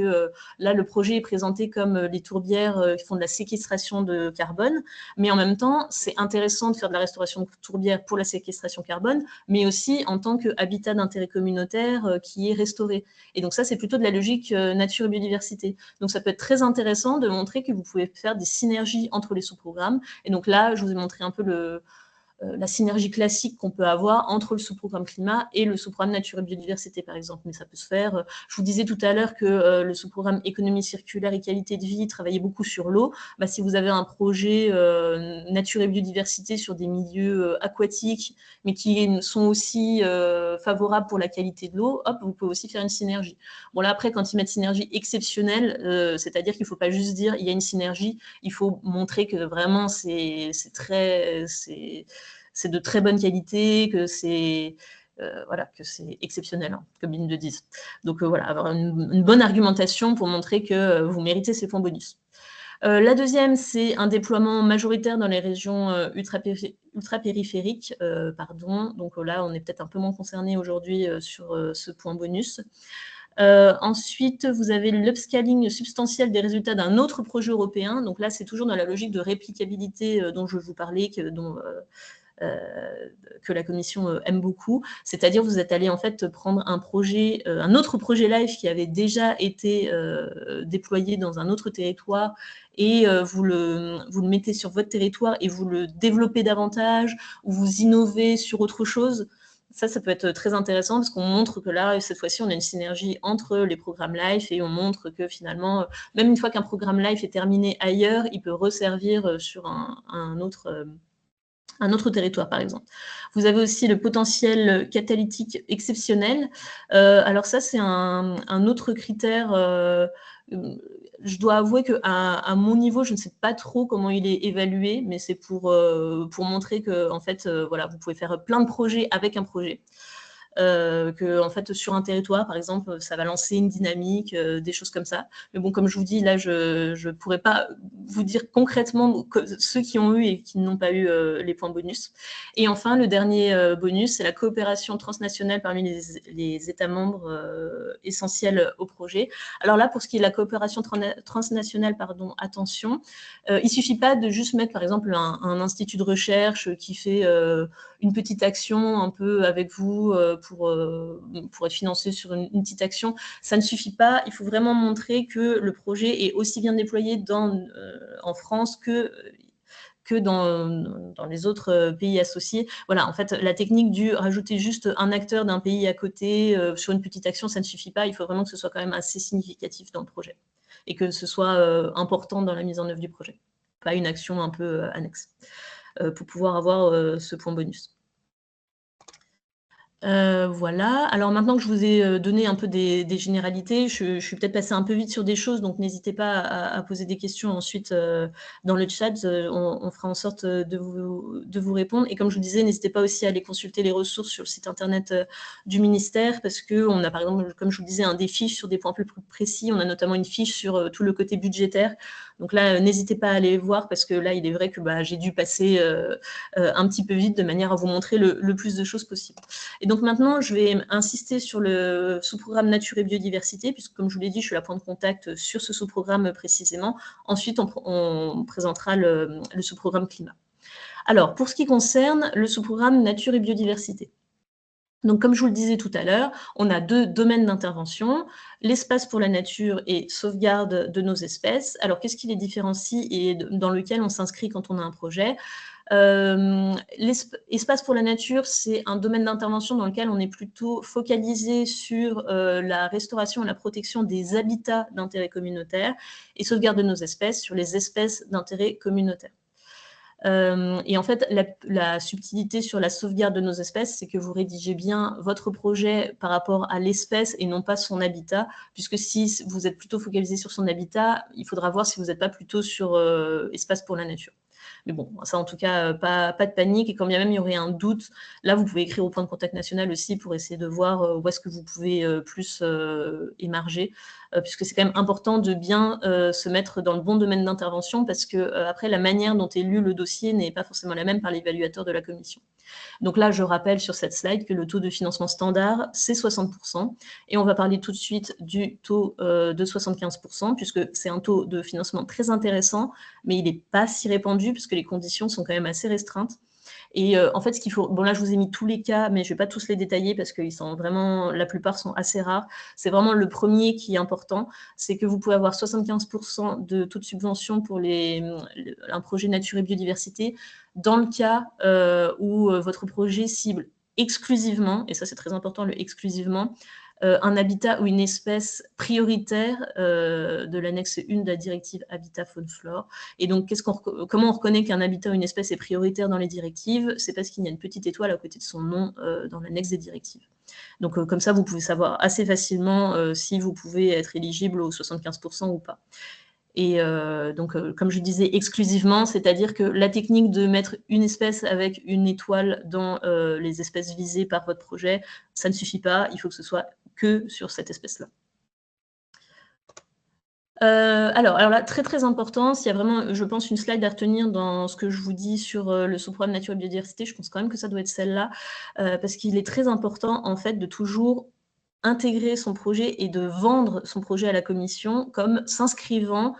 là, le projet est présenté comme les tourbières qui font de la séquestration de carbone, mais en même temps, c'est intéressant de faire de la restauration de tourbières pour la séquestration carbone, mais aussi en tant qu'habitat d'intérêt communautaire qui est restauré. Et donc ça, c'est plutôt de la logique nature et biodiversité. Donc ça peut être très intéressant de montrer que vous pouvez faire des synergies entre les sous-programmes. Et donc là, je vous ai montré un peu la synergie classique qu'on peut avoir entre le sous-programme climat et le sous-programme nature et biodiversité, par exemple. Mais ça peut se faire. Je vous disais tout à l'heure que le sous-programme économie circulaire et qualité de vie travaillait beaucoup sur l'eau. Bah, si vous avez un projet nature et biodiversité sur des milieux aquatiques, mais qui sont aussi favorables pour la qualité de l'eau, hop, vous pouvez aussi faire une synergie. Bon, là, après, quand ils mettent synergie exceptionnelle, c'est-à-dire qu'il ne faut pas juste dire il y a une synergie, il faut montrer que vraiment c'est de très bonne qualité, que c'est exceptionnel, hein, comme ils le disent. Donc voilà, avoir une bonne argumentation pour montrer que vous méritez ces points bonus. La deuxième, c'est un déploiement majoritaire dans les régions ultra-périphériques. Donc là, on est peut-être un peu moins concerné aujourd'hui sur ce point bonus. Ensuite, vous avez l'upscaling substantiel des résultats d'un autre projet européen. Donc là, c'est toujours dans la logique de réplicabilité dont je vous parlais, que la commission aime beaucoup. C'est-à-dire, vous êtes allé en fait prendre un autre projet LIFE qui avait déjà été déployé dans un autre territoire, et vous le mettez sur votre territoire et vous le développez davantage, ou vous innovez sur autre chose. Ça peut être très intéressant parce qu'on montre que là, cette fois-ci, on a une synergie entre les programmes LIFE, et on montre que finalement, même une fois qu'un programme LIFE est terminé ailleurs, il peut resservir sur un autre territoire, par exemple. Vous avez aussi le potentiel catalytique exceptionnel. Alors ça, c'est un autre critère je dois avouer qu'à mon niveau, je ne sais pas trop comment il est évalué, mais c'est pour montrer que en fait, voilà, vous pouvez faire plein de projets avec un projet. Que en fait sur un territoire par exemple ça va lancer une dynamique, des choses comme ça, mais bon comme je vous dis là je pourrais pas vous dire concrètement ceux qui ont eu et qui n'ont pas eu les points bonus. Et enfin le dernier bonus, c'est la coopération transnationale parmi les États membres essentiels au projet. Alors là pour ce qui est de la coopération transnationale, pardon, attention, il suffit pas de juste mettre par exemple un institut de recherche qui fait une petite action un peu avec vous pour être financé sur une petite action. Ça ne suffit pas. Il faut vraiment montrer que le projet est aussi bien déployé en France que dans les autres pays associés. Voilà, en fait, la technique du rajouter juste un acteur d'un pays à côté sur une petite action, ça ne suffit pas. Il faut vraiment que ce soit quand même assez significatif dans le projet et que ce soit important dans la mise en œuvre du projet. Pas une action un peu annexe pour pouvoir avoir ce point bonus. Voilà. Alors maintenant que je vous ai donné un peu des généralités, je suis peut-être passée un peu vite sur des choses, donc n'hésitez pas à poser des questions ensuite dans le chat. On fera en sorte de vous répondre. Et comme je vous disais, n'hésitez pas aussi à aller consulter les ressources sur le site internet du ministère, parce qu'on a par exemple, comme je vous disais, des fiches sur des points plus précis. On a notamment une fiche sur tout le côté budgétaire. Donc là, n'hésitez pas à aller voir, parce que là, il est vrai que j'ai dû passer un petit peu vite de manière à vous montrer le plus de choses possible. Et donc maintenant, je vais insister sur le sous-programme Nature et Biodiversité, puisque comme je vous l'ai dit, je suis la point de contact sur ce sous-programme précisément. Ensuite, on présentera le sous-programme Climat. Alors, pour ce qui concerne le sous-programme Nature et Biodiversité, donc, comme je vous le disais tout à l'heure, on a 2 domaines d'intervention, l'espace pour la nature et sauvegarde de nos espèces. Alors, qu'est-ce qui les différencie et dans lequel on s'inscrit quand on a un projet ? L'espace pour la nature, c'est un domaine d'intervention dans lequel on est plutôt focalisé sur la restauration et la protection des habitats d'intérêt communautaire, et sauvegarde de nos espèces sur les espèces d'intérêt communautaire. Et en fait, la subtilité sur la sauvegarde de nos espèces, c'est que vous rédigez bien votre projet par rapport à l'espèce et non pas son habitat, puisque si vous êtes plutôt focalisé sur son habitat, il faudra voir si vous n'êtes pas plutôt sur espace pour la nature. Mais bon, ça en tout cas, pas de panique, et quand bien même il y aurait un doute, là vous pouvez écrire au point de contact national aussi pour essayer de voir où est-ce que vous pouvez plus émarger, puisque c'est quand même important de bien se mettre dans le bon domaine d'intervention, parce que après la manière dont est lu le dossier n'est pas forcément la même par l'évaluateur de la commission. Donc là, je rappelle sur cette slide que le taux de financement standard, c'est 60%. Et on va parler tout de suite du taux de 75%, puisque c'est un taux de financement très intéressant, mais il n'est pas si répandu, puisque les conditions sont quand même assez restreintes. Et en fait, ce qu'il faut... Bon, là, je vous ai mis tous les cas, mais je ne vais pas tous les détailler parce qu'ils sont vraiment... La plupart sont assez rares. C'est vraiment le premier qui est important. C'est que vous pouvez avoir 75% de toute subvention pour un projet nature et biodiversité dans le cas où votre projet cible exclusivement, et ça c'est très important, le exclusivement, un habitat ou une espèce prioritaire de l'annexe 1 de la directive Habitat Faune Flore. Et donc, comment on reconnaît qu'un habitat ou une espèce est prioritaire dans les directives? C'est parce qu'il y a une petite étoile à côté de son nom dans l'annexe des directives. Donc, comme ça, vous pouvez savoir assez facilement si vous pouvez être éligible aux 75% ou pas. Et donc, comme je disais, exclusivement, c'est-à-dire que la technique de mettre une espèce avec une étoile dans les espèces visées par votre projet, ça ne suffit pas, il faut que ce soit que sur cette espèce-là. Alors là, très très important, s'il y a vraiment, je pense, une slide à retenir dans ce que je vous dis sur le sous-programme Nature et Biodiversité, je pense quand même que ça doit être celle-là, parce qu'il est très important, en fait, de toujours intégrer son projet et de vendre son projet à la commission comme s'inscrivant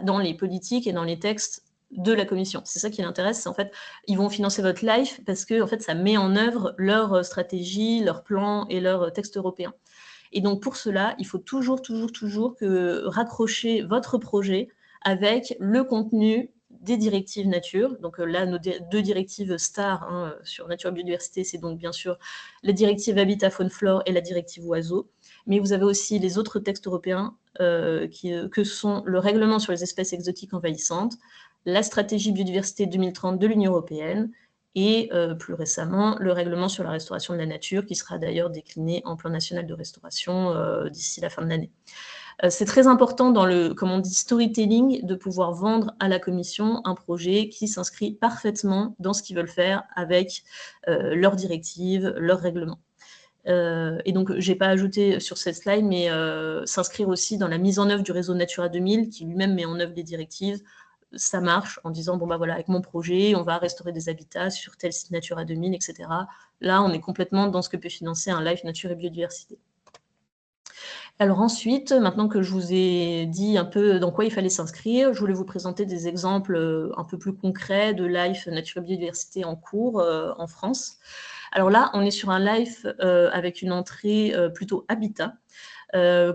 dans les politiques et dans les textes de la commission. C'est ça qui l'intéresse, c'est en fait, ils vont financer votre LIFE parce que en fait, ça met en œuvre leur stratégie, leur plan et leur texte européen. Et donc, pour cela, il faut toujours raccrocher votre projet avec le contenu des directives nature. Donc là, nos 2 directives stars sur nature et biodiversité, c'est donc bien sûr la directive Habitat Faune Flore et la directive Oiseaux. Mais vous avez aussi les autres textes européens que sont le règlement sur les espèces exotiques envahissantes, la stratégie biodiversité 2030 de l'Union européenne, et plus récemment, le règlement sur la restauration de la nature, qui sera d'ailleurs décliné en plan national de restauration d'ici la fin de l'année. C'est très important dans le, comme on dit, storytelling, de pouvoir vendre à la commission un projet qui s'inscrit parfaitement dans ce qu'ils veulent faire avec leurs directives, leurs règlements. Et donc, je n'ai pas ajouté sur cette slide, mais s'inscrire aussi dans la mise en œuvre du réseau Natura 2000, qui lui-même met en œuvre les directives. Ça marche en disant, bon, bah voilà, avec mon projet, on va restaurer des habitats sur tel site Natura 2000, etc. Là, on est complètement dans ce que peut financer un Life Nature et Biodiversité. Alors ensuite, maintenant que je vous ai dit un peu dans quoi il fallait s'inscrire, je voulais vous présenter des exemples un peu plus concrets de Life Nature et Biodiversité en cours en France. Alors là, on est sur un Life avec une entrée plutôt habitat,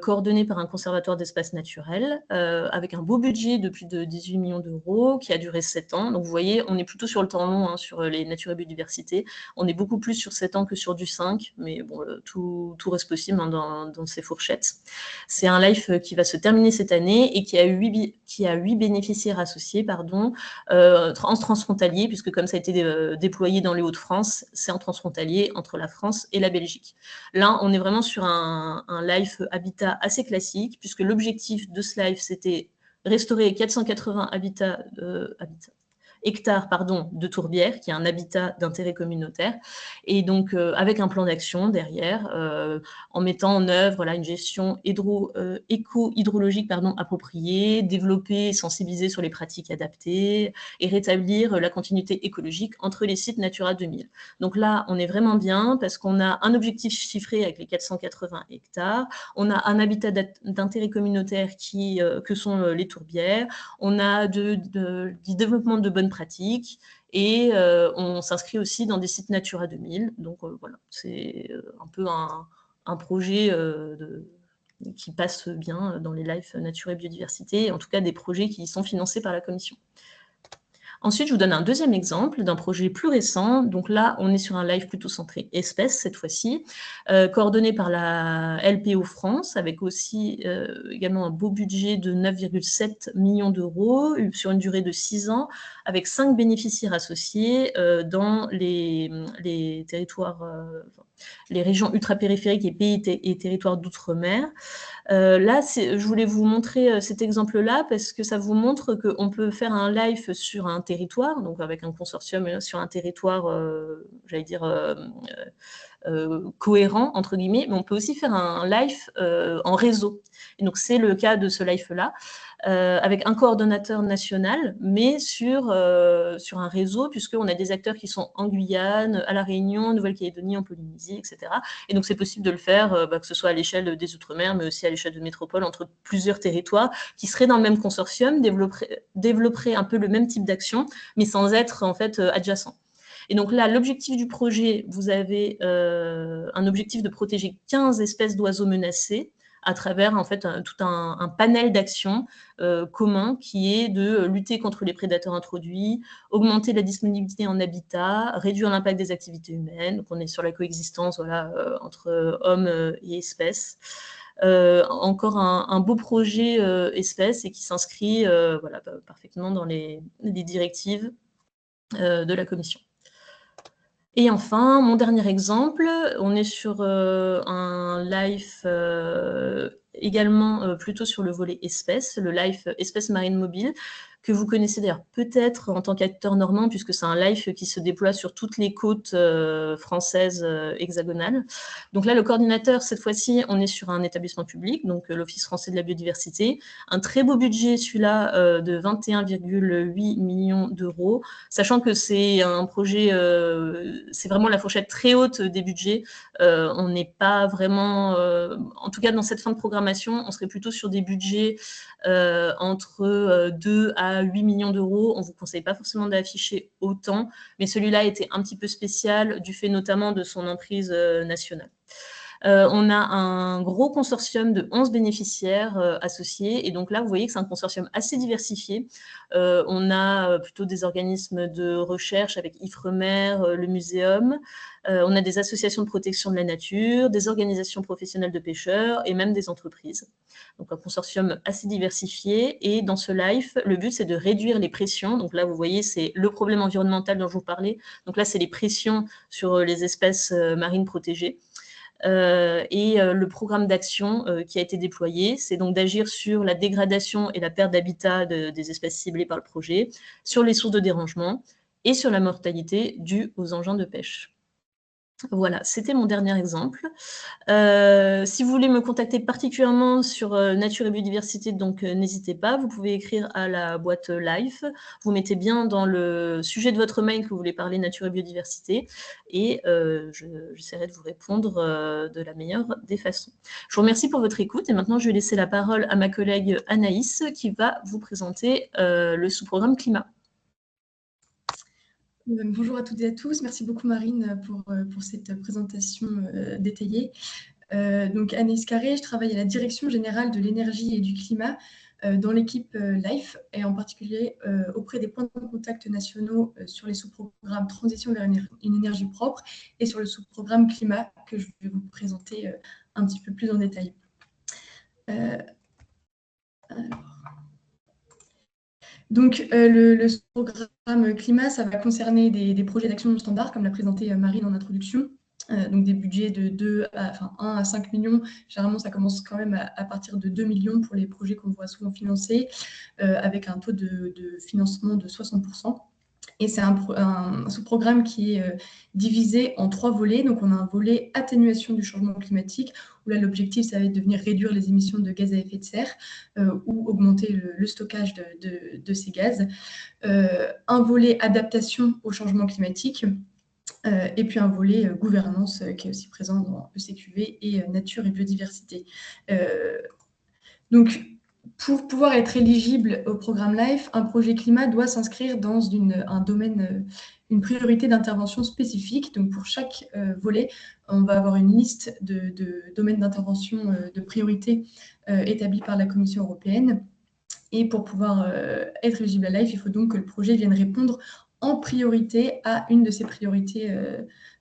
coordonné par un conservatoire d'espaces naturels, avec un beau budget de plus de 18 millions d'euros, qui a duré 7 ans. Donc vous voyez, on est plutôt sur le temps long, hein, sur les nature et biodiversité. On est beaucoup plus sur 7 ans que sur du 5, mais bon, tout reste possible hein, dans ces fourchettes. C'est un life qui va se terminer cette année et qui a 8 bénéficiaires associés, pardon, en transfrontalier, puisque comme ça a été déployé dans les Hauts-de-France, c'est en transfrontalier entre la France et la Belgique. Là, on est vraiment sur un life habitat assez classique, puisque l'objectif de ce live, c'était restaurer 480 hectares de tourbières, qui est un habitat d'intérêt communautaire, et donc avec un plan d'action derrière, en mettant en œuvre voilà, une gestion éco-hydrologique appropriée, développer et sensibiliser sur les pratiques adaptées, et rétablir la continuité écologique entre les sites Natura 2000. Donc là, on est vraiment bien, parce qu'on a un objectif chiffré avec les 480 hectares, on a un habitat d'intérêt communautaire que sont les tourbières, on a du développement de bonnes pratiques, et on s'inscrit aussi dans des sites Natura 2000. Donc voilà, c'est un peu un projet qui passe bien dans les lives nature et biodiversité, en tout cas des projets qui sont financés par la commission. Ensuite, je vous donne un deuxième exemple d'un projet plus récent. Donc là, on est sur un live plutôt centré espèces cette fois-ci, coordonné par la LPO France, avec aussi également un beau budget de 9,7 millions d'euros sur une durée de 6 ans, avec 5 bénéficiaires associés dans les territoires, les régions ultra-périphériques et pays et territoires d'outre-mer. Là, je voulais vous montrer cet exemple-là parce que ça vous montre qu'on peut faire un live sur un territoire, donc avec un consortium sur un territoire, j'allais dire, cohérent, entre guillemets, mais on peut aussi faire un live en réseau. Et donc, c'est le cas de ce live-là, avec un coordonnateur national, mais sur un réseau, puisqu'on a des acteurs qui sont en Guyane, à La Réunion, en Nouvelle-Calédonie, en Polynésie, etc. Et donc, c'est possible de le faire, que ce soit à l'échelle des Outre-mer, mais aussi à l'échelle de métropole, entre plusieurs territoires, qui seraient dans le même consortium, développeraient un peu le même type d'action, mais sans être, en fait, adjacents. Et donc là, l'objectif du projet, vous avez un objectif de protéger 15 espèces d'oiseaux menacés à travers en fait tout un panel d'actions communs qui est de lutter contre les prédateurs introduits, augmenter la disponibilité en habitat, réduire l'impact des activités humaines. Donc on est sur la coexistence voilà, entre hommes et espèces. Encore un beau projet espèces et qui s'inscrit voilà, parfaitement dans les directives de la Commission. Et enfin, mon dernier exemple, on est sur un live également plutôt sur le volet espèces, le live espèces marines mobiles, que vous connaissez d'ailleurs peut-être en tant qu'acteur normand, puisque c'est un live qui se déploie sur toutes les côtes françaises hexagonales. Donc là, le coordinateur, cette fois-ci, on est sur un établissement public, donc l'Office français de la biodiversité. Un très beau budget, celui-là, de 21,8 millions d'euros, sachant que c'est un projet, c'est vraiment la fourchette très haute des budgets. On n'est pas vraiment, en tout cas dans cette fin de programmation, on serait plutôt sur des budgets entre 2 à 8 millions d'euros. On ne vous conseille pas forcément d'afficher autant, mais celui-là était un petit peu spécial du fait notamment de son emprise nationale. On a un gros consortium de 11 bénéficiaires associés. Et donc là, vous voyez que c'est un consortium assez diversifié. On a plutôt des organismes de recherche avec Ifremer, le Muséum. On a des associations de protection de la nature, des organisations professionnelles de pêcheurs et même des entreprises. Donc un consortium assez diversifié. Et dans ce live, le but, c'est de réduire les pressions. Donc là, vous voyez, c'est le problème environnemental dont je vous parlais. Donc là, c'est les pressions sur les espèces marines protégées. le programme d'action qui a été déployé, c'est donc d'agir sur la dégradation et la perte d'habitat des espèces ciblées par le projet, sur les sources de dérangement et sur la mortalité due aux engins de pêche. Voilà, c'était mon dernier exemple. Si vous voulez me contacter particulièrement sur nature et biodiversité, donc n'hésitez pas, vous pouvez écrire à la boîte live, vous mettez bien dans le sujet de votre mail que vous voulez parler nature et biodiversité, et j'essaierai de vous répondre de la meilleure des façons. Je vous remercie pour votre écoute, et maintenant je vais laisser la parole à ma collègue Anaïs, qui va vous présenter le sous-programme climat. Bonjour à toutes et à tous. Merci beaucoup Marine pour cette présentation détaillée. Donc Anaïs Carré, je travaille à la Direction générale de l'énergie et du climat dans l'équipe LIFE et en particulier auprès des points de contact nationaux sur les sous-programmes Transition vers une énergie propre et sur le sous-programme climat que je vais vous présenter un petit peu plus en détail. Donc, le programme climat, ça va concerner des projets d'action standard, comme l'a présenté Marine en introduction. Donc, des budgets de 1 à 5 millions. Généralement, ça commence quand même à partir de 2 millions pour les projets qu'on voit souvent financés, avec un taux de financement de 60%. Et c'est un sous-programme qui est divisé en 3 volets. Donc, on a un volet atténuation du changement climatique, où là, l'objectif, ça va être de venir réduire les émissions de gaz à effet de serre ou augmenter le stockage de ces gaz. Un volet adaptation au changement climatique, et puis un volet gouvernance qui est aussi présent dans ECQV et nature et biodiversité. Donc, pour pouvoir être éligible au programme LIFE, un projet climat doit s'inscrire dans un domaine, une priorité d'intervention spécifique. Donc, pour chaque volet, on va avoir une liste de domaines d'intervention de priorité établis par la Commission européenne. Et pour pouvoir être éligible à LIFE, il faut donc que le projet vienne répondre en priorité à une de ces priorités,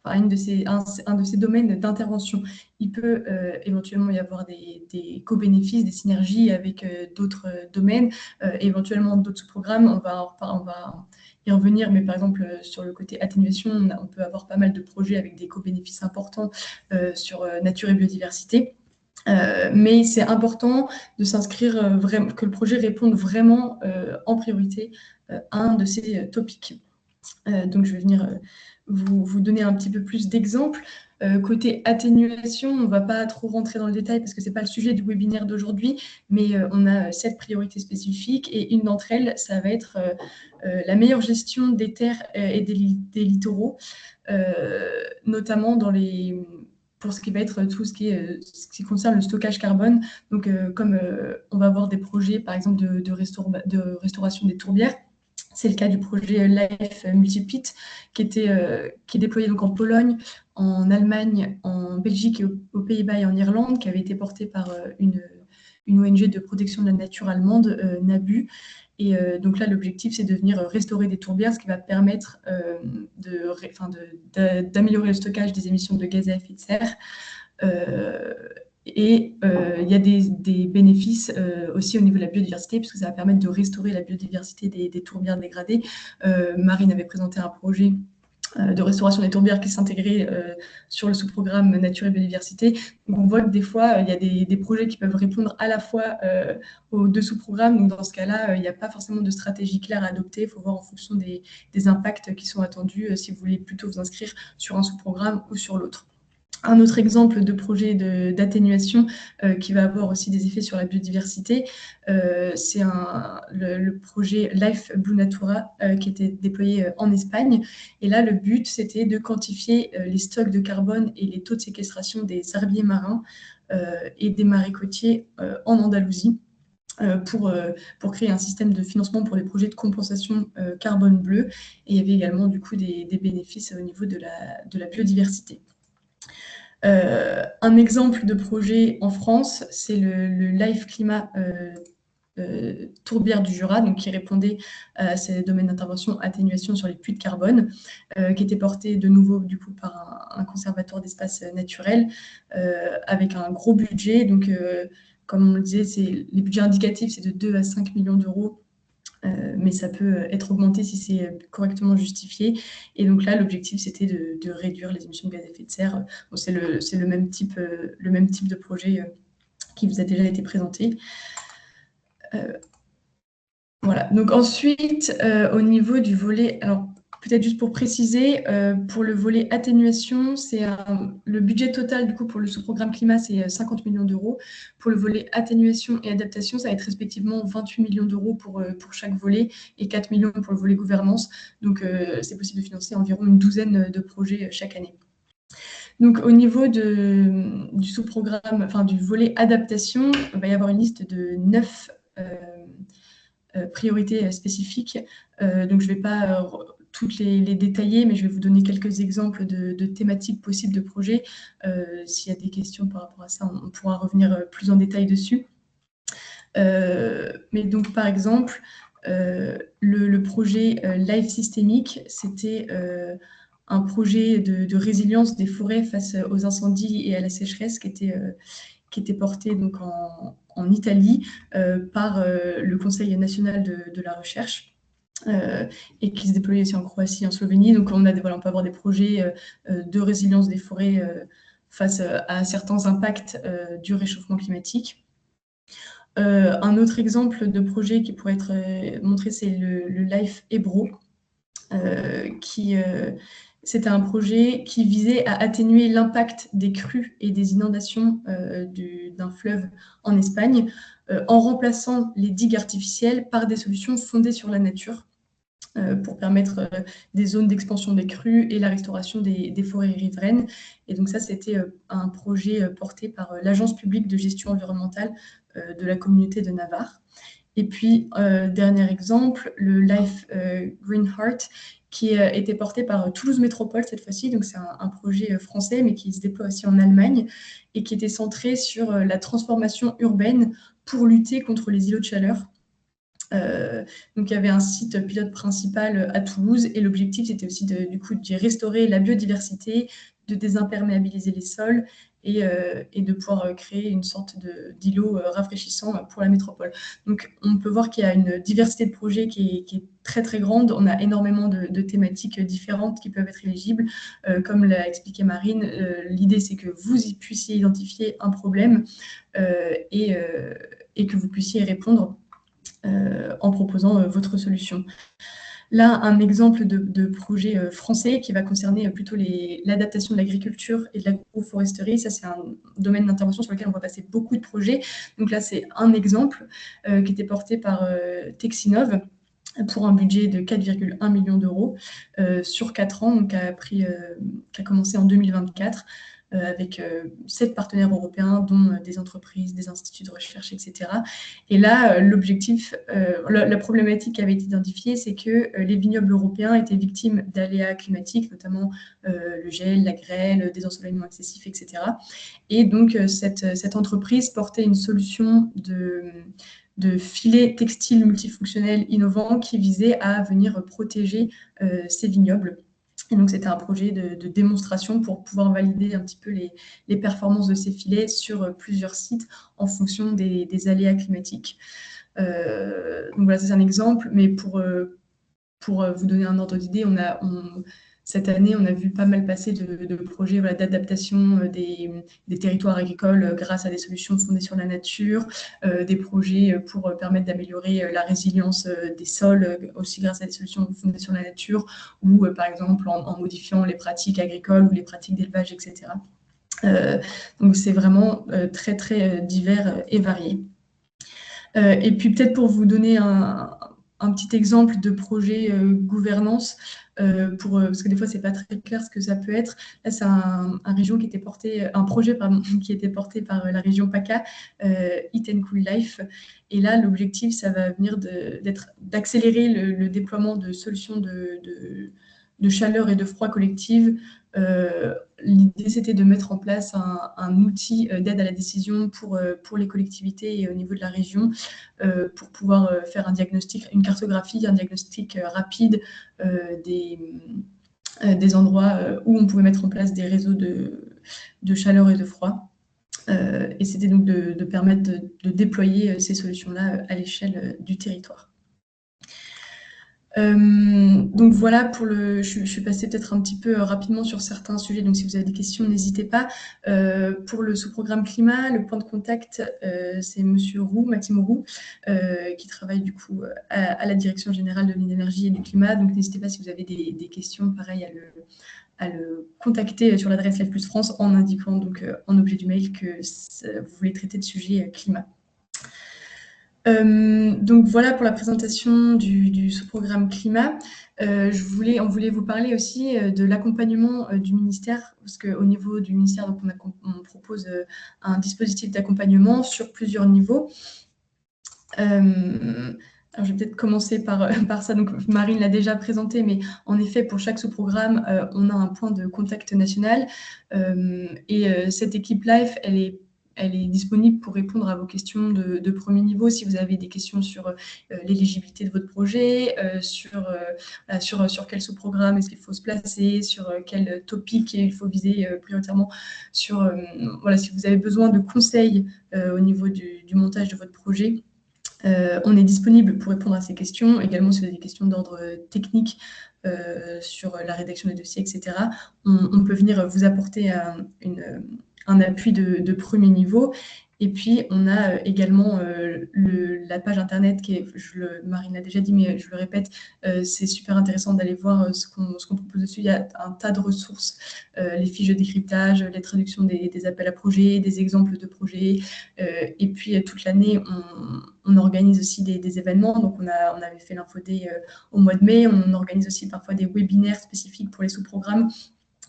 un de ces domaines d'intervention. Il peut éventuellement y avoir des co-bénéfices, des synergies avec d'autres domaines, éventuellement d'autres sous-programmes. On va y revenir, mais par exemple, sur le côté atténuation, on peut avoir pas mal de projets avec des co-bénéfices importants sur nature et biodiversité. Mais c'est important de s'inscrire vraiment, que le projet réponde vraiment en priorité à un de ces topics. Donc, je vais venir vous donner un petit peu plus d'exemples. Côté atténuation, on ne va pas trop rentrer dans le détail parce que ce n'est pas le sujet du webinaire d'aujourd'hui, mais on a 7 priorités spécifiques et une d'entre elles, ça va être la meilleure gestion des terres et des littoraux, notamment pour ce qui va être tout ce qui concerne le stockage carbone. Donc, comme on va avoir des projets, par exemple, de restauration des tourbières, c'est le cas du projet LIFE Multipit qui est déployé donc en Pologne, en Allemagne, en Belgique, et aux Pays-Bas et en Irlande, qui avait été porté par une ONG de protection de la nature allemande, NABU. Et donc là, l'objectif, c'est de venir restaurer des tourbières, ce qui va permettre d'améliorer le stockage des émissions de gaz à effet de serre. Et il y a des bénéfices aussi au niveau de la biodiversité, puisque ça va permettre de restaurer la biodiversité des tourbières dégradées. Marine avait présenté un projet de restauration des tourbières qui s'intégrait sur le sous-programme Nature et Biodiversité. Donc on voit que des fois, il y a des projets qui peuvent répondre à la fois aux 2 sous-programmes. Donc dans ce cas-là, il n'y a pas forcément de stratégie claire à adopter. Il faut voir en fonction des impacts qui sont attendus, si vous voulez plutôt vous inscrire sur un sous-programme ou sur l'autre. Un autre exemple de projet d'atténuation qui va avoir aussi des effets sur la biodiversité, c'est le projet Life Blue Natura qui était déployé en Espagne. Et là, le but, c'était de quantifier les stocks de carbone et les taux de séquestration des herbiers marins et des marais côtiers en Andalousie. Pour créer un système de financement pour les projets de compensation carbone bleu. Et il y avait également du coup des bénéfices au niveau de la biodiversité. Un exemple de projet en France, c'est le Life Climat Tourbière du Jura, donc qui répondait à ces domaines d'intervention atténuation sur les puits de carbone, qui était porté de nouveau du coup par un conservatoire d'espaces naturels avec un gros budget. Donc, comme on le disait, les budgets indicatifs, c'est de 2 à 5 millions d'euros. mais ça peut être augmenté si c'est correctement justifié. Et donc là, l'objectif, c'était de réduire les émissions de gaz à effet de serre. Bon, c'est le même type de projet qui vous a déjà été présenté. Voilà. Donc ensuite, au niveau du volet, alors peut-être juste pour préciser, pour le volet atténuation, le budget total du coup pour le sous-programme climat, c'est 50 millions d'euros. Pour le volet atténuation et adaptation, ça va être respectivement 28 millions d'euros pour chaque volet et 4 millions pour le volet gouvernance. Donc c'est possible de financer environ une douzaine de projets chaque année. Donc au niveau du sous-programme, enfin du volet adaptation, il va y avoir une liste de 9 priorités spécifiques. Donc je ne vais pas toutes les détailler, mais je vais vous donner quelques exemples de thématiques possibles de projets. S'il y a des questions par rapport à ça, on pourra revenir plus en détail dessus. Mais donc par exemple, le projet Life Systémique, c'était un projet de résilience des forêts face aux incendies et à la sécheresse qui était porté donc en Italie par le Conseil national de la recherche et qui se déployait aussi en Croatie et en Slovénie. Donc on peut avoir des projets de résilience des forêts face à certains impacts du réchauffement climatique. Un autre exemple de projet qui pourrait être montré, c'est le Life Ebro, c'était un projet qui visait à atténuer l'impact des crues et des inondations d'un fleuve en Espagne en remplaçant les digues artificielles par des solutions fondées sur la nature pour permettre des zones d'expansion des crues et la restauration des forêts riveraines. Et donc ça, c'était un projet porté par l'Agence publique de gestion environnementale de la communauté de Navarre. Et puis, dernier exemple, le Life Green Heart, qui était porté par Toulouse Métropole cette fois-ci. Donc, c'est un projet français, mais qui se déploie aussi en Allemagne et qui était centré sur la transformation urbaine pour lutter contre les îlots de chaleur. Donc, il y avait un site pilote principal à Toulouse et l'objectif, c'était aussi d'y restaurer la biodiversité, de désimperméabiliser les sols et de pouvoir créer une sorte d'îlot rafraîchissant pour la métropole. Donc, on peut voir qu'il y a une diversité de projets qui est très, très grande. On a énormément de thématiques différentes qui peuvent être éligibles. Comme l'a expliqué Marine, l'idée, c'est que vous puissiez identifier un problème et que vous puissiez y répondre en proposant votre solution. Là, un exemple de projet français qui va concerner plutôt l'adaptation de l'agriculture et de l'agroforesterie. Ça, c'est un domaine d'intervention sur lequel on va passer beaucoup de projets. Donc là, c'est un exemple qui était porté par Texinov pour un budget de 4,1 millions d'euros sur 4 ans, donc qui a commencé en 2024. Avec 7 partenaires européens, dont des entreprises, des instituts de recherche, etc. Et là, l'objectif, la problématique qui avait été identifiée, c'est que les vignobles européens étaient victimes d'aléas climatiques, notamment le gel, la grêle, des ensoleillements excessifs, etc. Et donc, cette entreprise portait une solution de filets textiles multifonctionnels innovants qui visait à venir protéger ces vignobles. Et donc, c'était un projet de démonstration pour pouvoir valider un petit peu les performances de ces filets sur plusieurs sites en fonction des aléas climatiques. Donc voilà, c'est un exemple, mais pour vous donner un ordre d'idée, cette année, on a vu pas mal passer de projets d'adaptation des territoires agricoles grâce à des solutions fondées sur la nature, des projets pour permettre d'améliorer la résilience des sols, aussi grâce à des solutions fondées sur la nature, ou par exemple en modifiant les pratiques agricoles ou les pratiques d'élevage, etc. Donc c'est vraiment très, très divers et varié. Et puis peut-être pour vous donner un petit exemple de projet gouvernance, parce que des fois, c'est pas très clair ce que ça peut être. Là, c'est un projet qui était porté par la région PACA, Eat and Cool Life. Et là, l'objectif, ça va venir d'accélérer le déploiement de solutions de chaleur et de froid collective. L'idée, c'était de mettre en place un outil d'aide à la décision pour les collectivités et au niveau de la région pour pouvoir faire un diagnostic, une cartographie, un diagnostic rapide des endroits où on pouvait mettre en place des réseaux de chaleur et de froid. Et c'était donc de permettre de déployer ces solutions-là à l'échelle du territoire. Donc voilà, je suis passée peut-être un petit peu rapidement sur certains sujets, donc si vous avez des questions, n'hésitez pas. Pour le sous-programme climat, le point de contact, c'est Monsieur Roux, Maxime Roux, qui travaille du coup à la Direction générale de l'énergie et du climat. Donc n'hésitez pas si vous avez des questions, pareil, à le contacter sur l'adresse Life Plus France en indiquant donc en objet du mail que vous voulez traiter de sujet climat. Donc voilà pour la présentation du sous-programme climat. On voulait vous parler aussi de l'accompagnement du ministère, parce qu'au niveau du ministère, donc on propose un dispositif d'accompagnement sur plusieurs niveaux. Alors je vais peut-être commencer par ça. Donc Marine l'a déjà présenté, mais en effet, pour chaque sous-programme, on a un point de contact national. Cette équipe Life, elle est disponible pour répondre à vos questions de premier niveau. Si vous avez des questions sur l'éligibilité de votre projet, sur quel sous-programme est-ce qu'il faut se placer, sur quel topic il faut viser prioritairement, si vous avez besoin de conseils au niveau du montage de votre projet, on est disponible pour répondre à ces questions. Également, si vous avez des questions d'ordre technique sur la rédaction des dossiers, etc., on peut venir vous apporter un appui de premier niveau. Et puis, on a également la page Internet qui est, Marine l'a déjà dit, mais je le répète, c'est super intéressant d'aller voir ce qu'on propose dessus. Il y a un tas de ressources, les fiches de décryptage, les traductions des appels à projets, des exemples de projets. Et puis, toute l'année, on organise aussi des événements. Donc, on avait fait l'Info-Day au mois de mai. On organise aussi parfois des webinaires spécifiques pour les sous-programmes.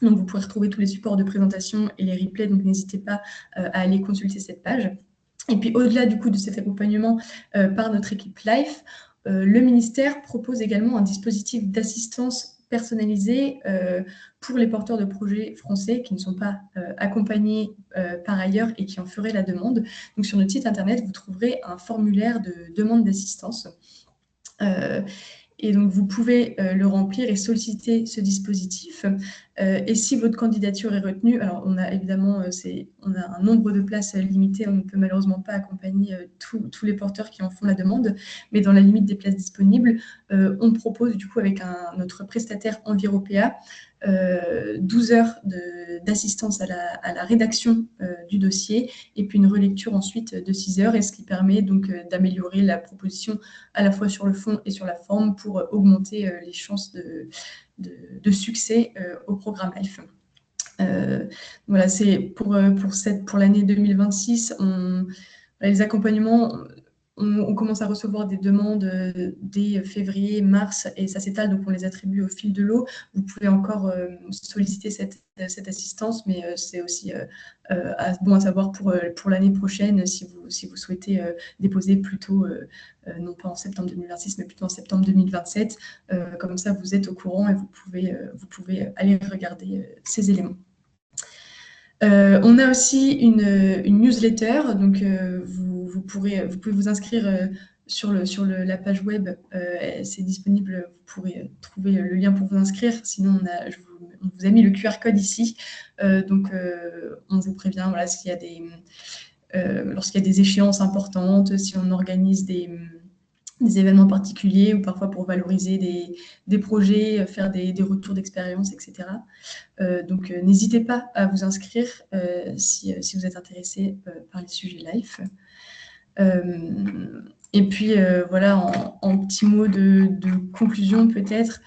Donc, vous pourrez retrouver tous les supports de présentation et les replays, donc n'hésitez pas à aller consulter cette page. Et puis, au-delà du coup de cet accompagnement par notre équipe Life, le ministère propose également un dispositif d'assistance personnalisée pour les porteurs de projets français qui ne sont pas accompagnés par ailleurs et qui en feraient la demande. Donc, sur notre site internet, vous trouverez un formulaire de demande d'assistance. Et donc, vous pouvez le remplir et solliciter ce dispositif. Et si votre candidature est retenue, alors on a évidemment on a un nombre de places limité, on ne peut malheureusement pas accompagner tous les porteurs qui en font la demande, mais dans la limite des places disponibles, on propose du coup avec notre prestataire Enviropéa 12 heures d'assistance à la rédaction du dossier et puis une relecture ensuite de 6 heures, et ce qui permet donc d'améliorer la proposition à la fois sur le fond et sur la forme pour augmenter les chances de succès au programme Life. Voilà, c'est pour l'année 2026, les accompagnements, on commence à recevoir des demandes dès février, mars, et ça s'étale, donc on les attribue au fil de l'eau. Vous pouvez encore solliciter cette assistance, mais c'est aussi bon à savoir pour l'année prochaine, si vous souhaitez déposer plutôt, non pas en septembre 2026, mais plutôt en septembre 2027. Comme ça, vous êtes au courant et vous pouvez aller regarder ces éléments. On a aussi une newsletter, donc vous pouvez vous inscrire sur la page web, c'est disponible, vous pourrez trouver le lien pour vous inscrire, sinon on vous a mis le QR code ici, donc on vous prévient voilà, lorsqu'il y a des échéances importantes, si on organise des événements particuliers ou parfois pour valoriser des projets, faire des retours d'expérience, etc. Donc, n'hésitez pas à vous inscrire si vous êtes intéressé par les sujets Life. Et puis, voilà, en petits mots de conclusion peut-être,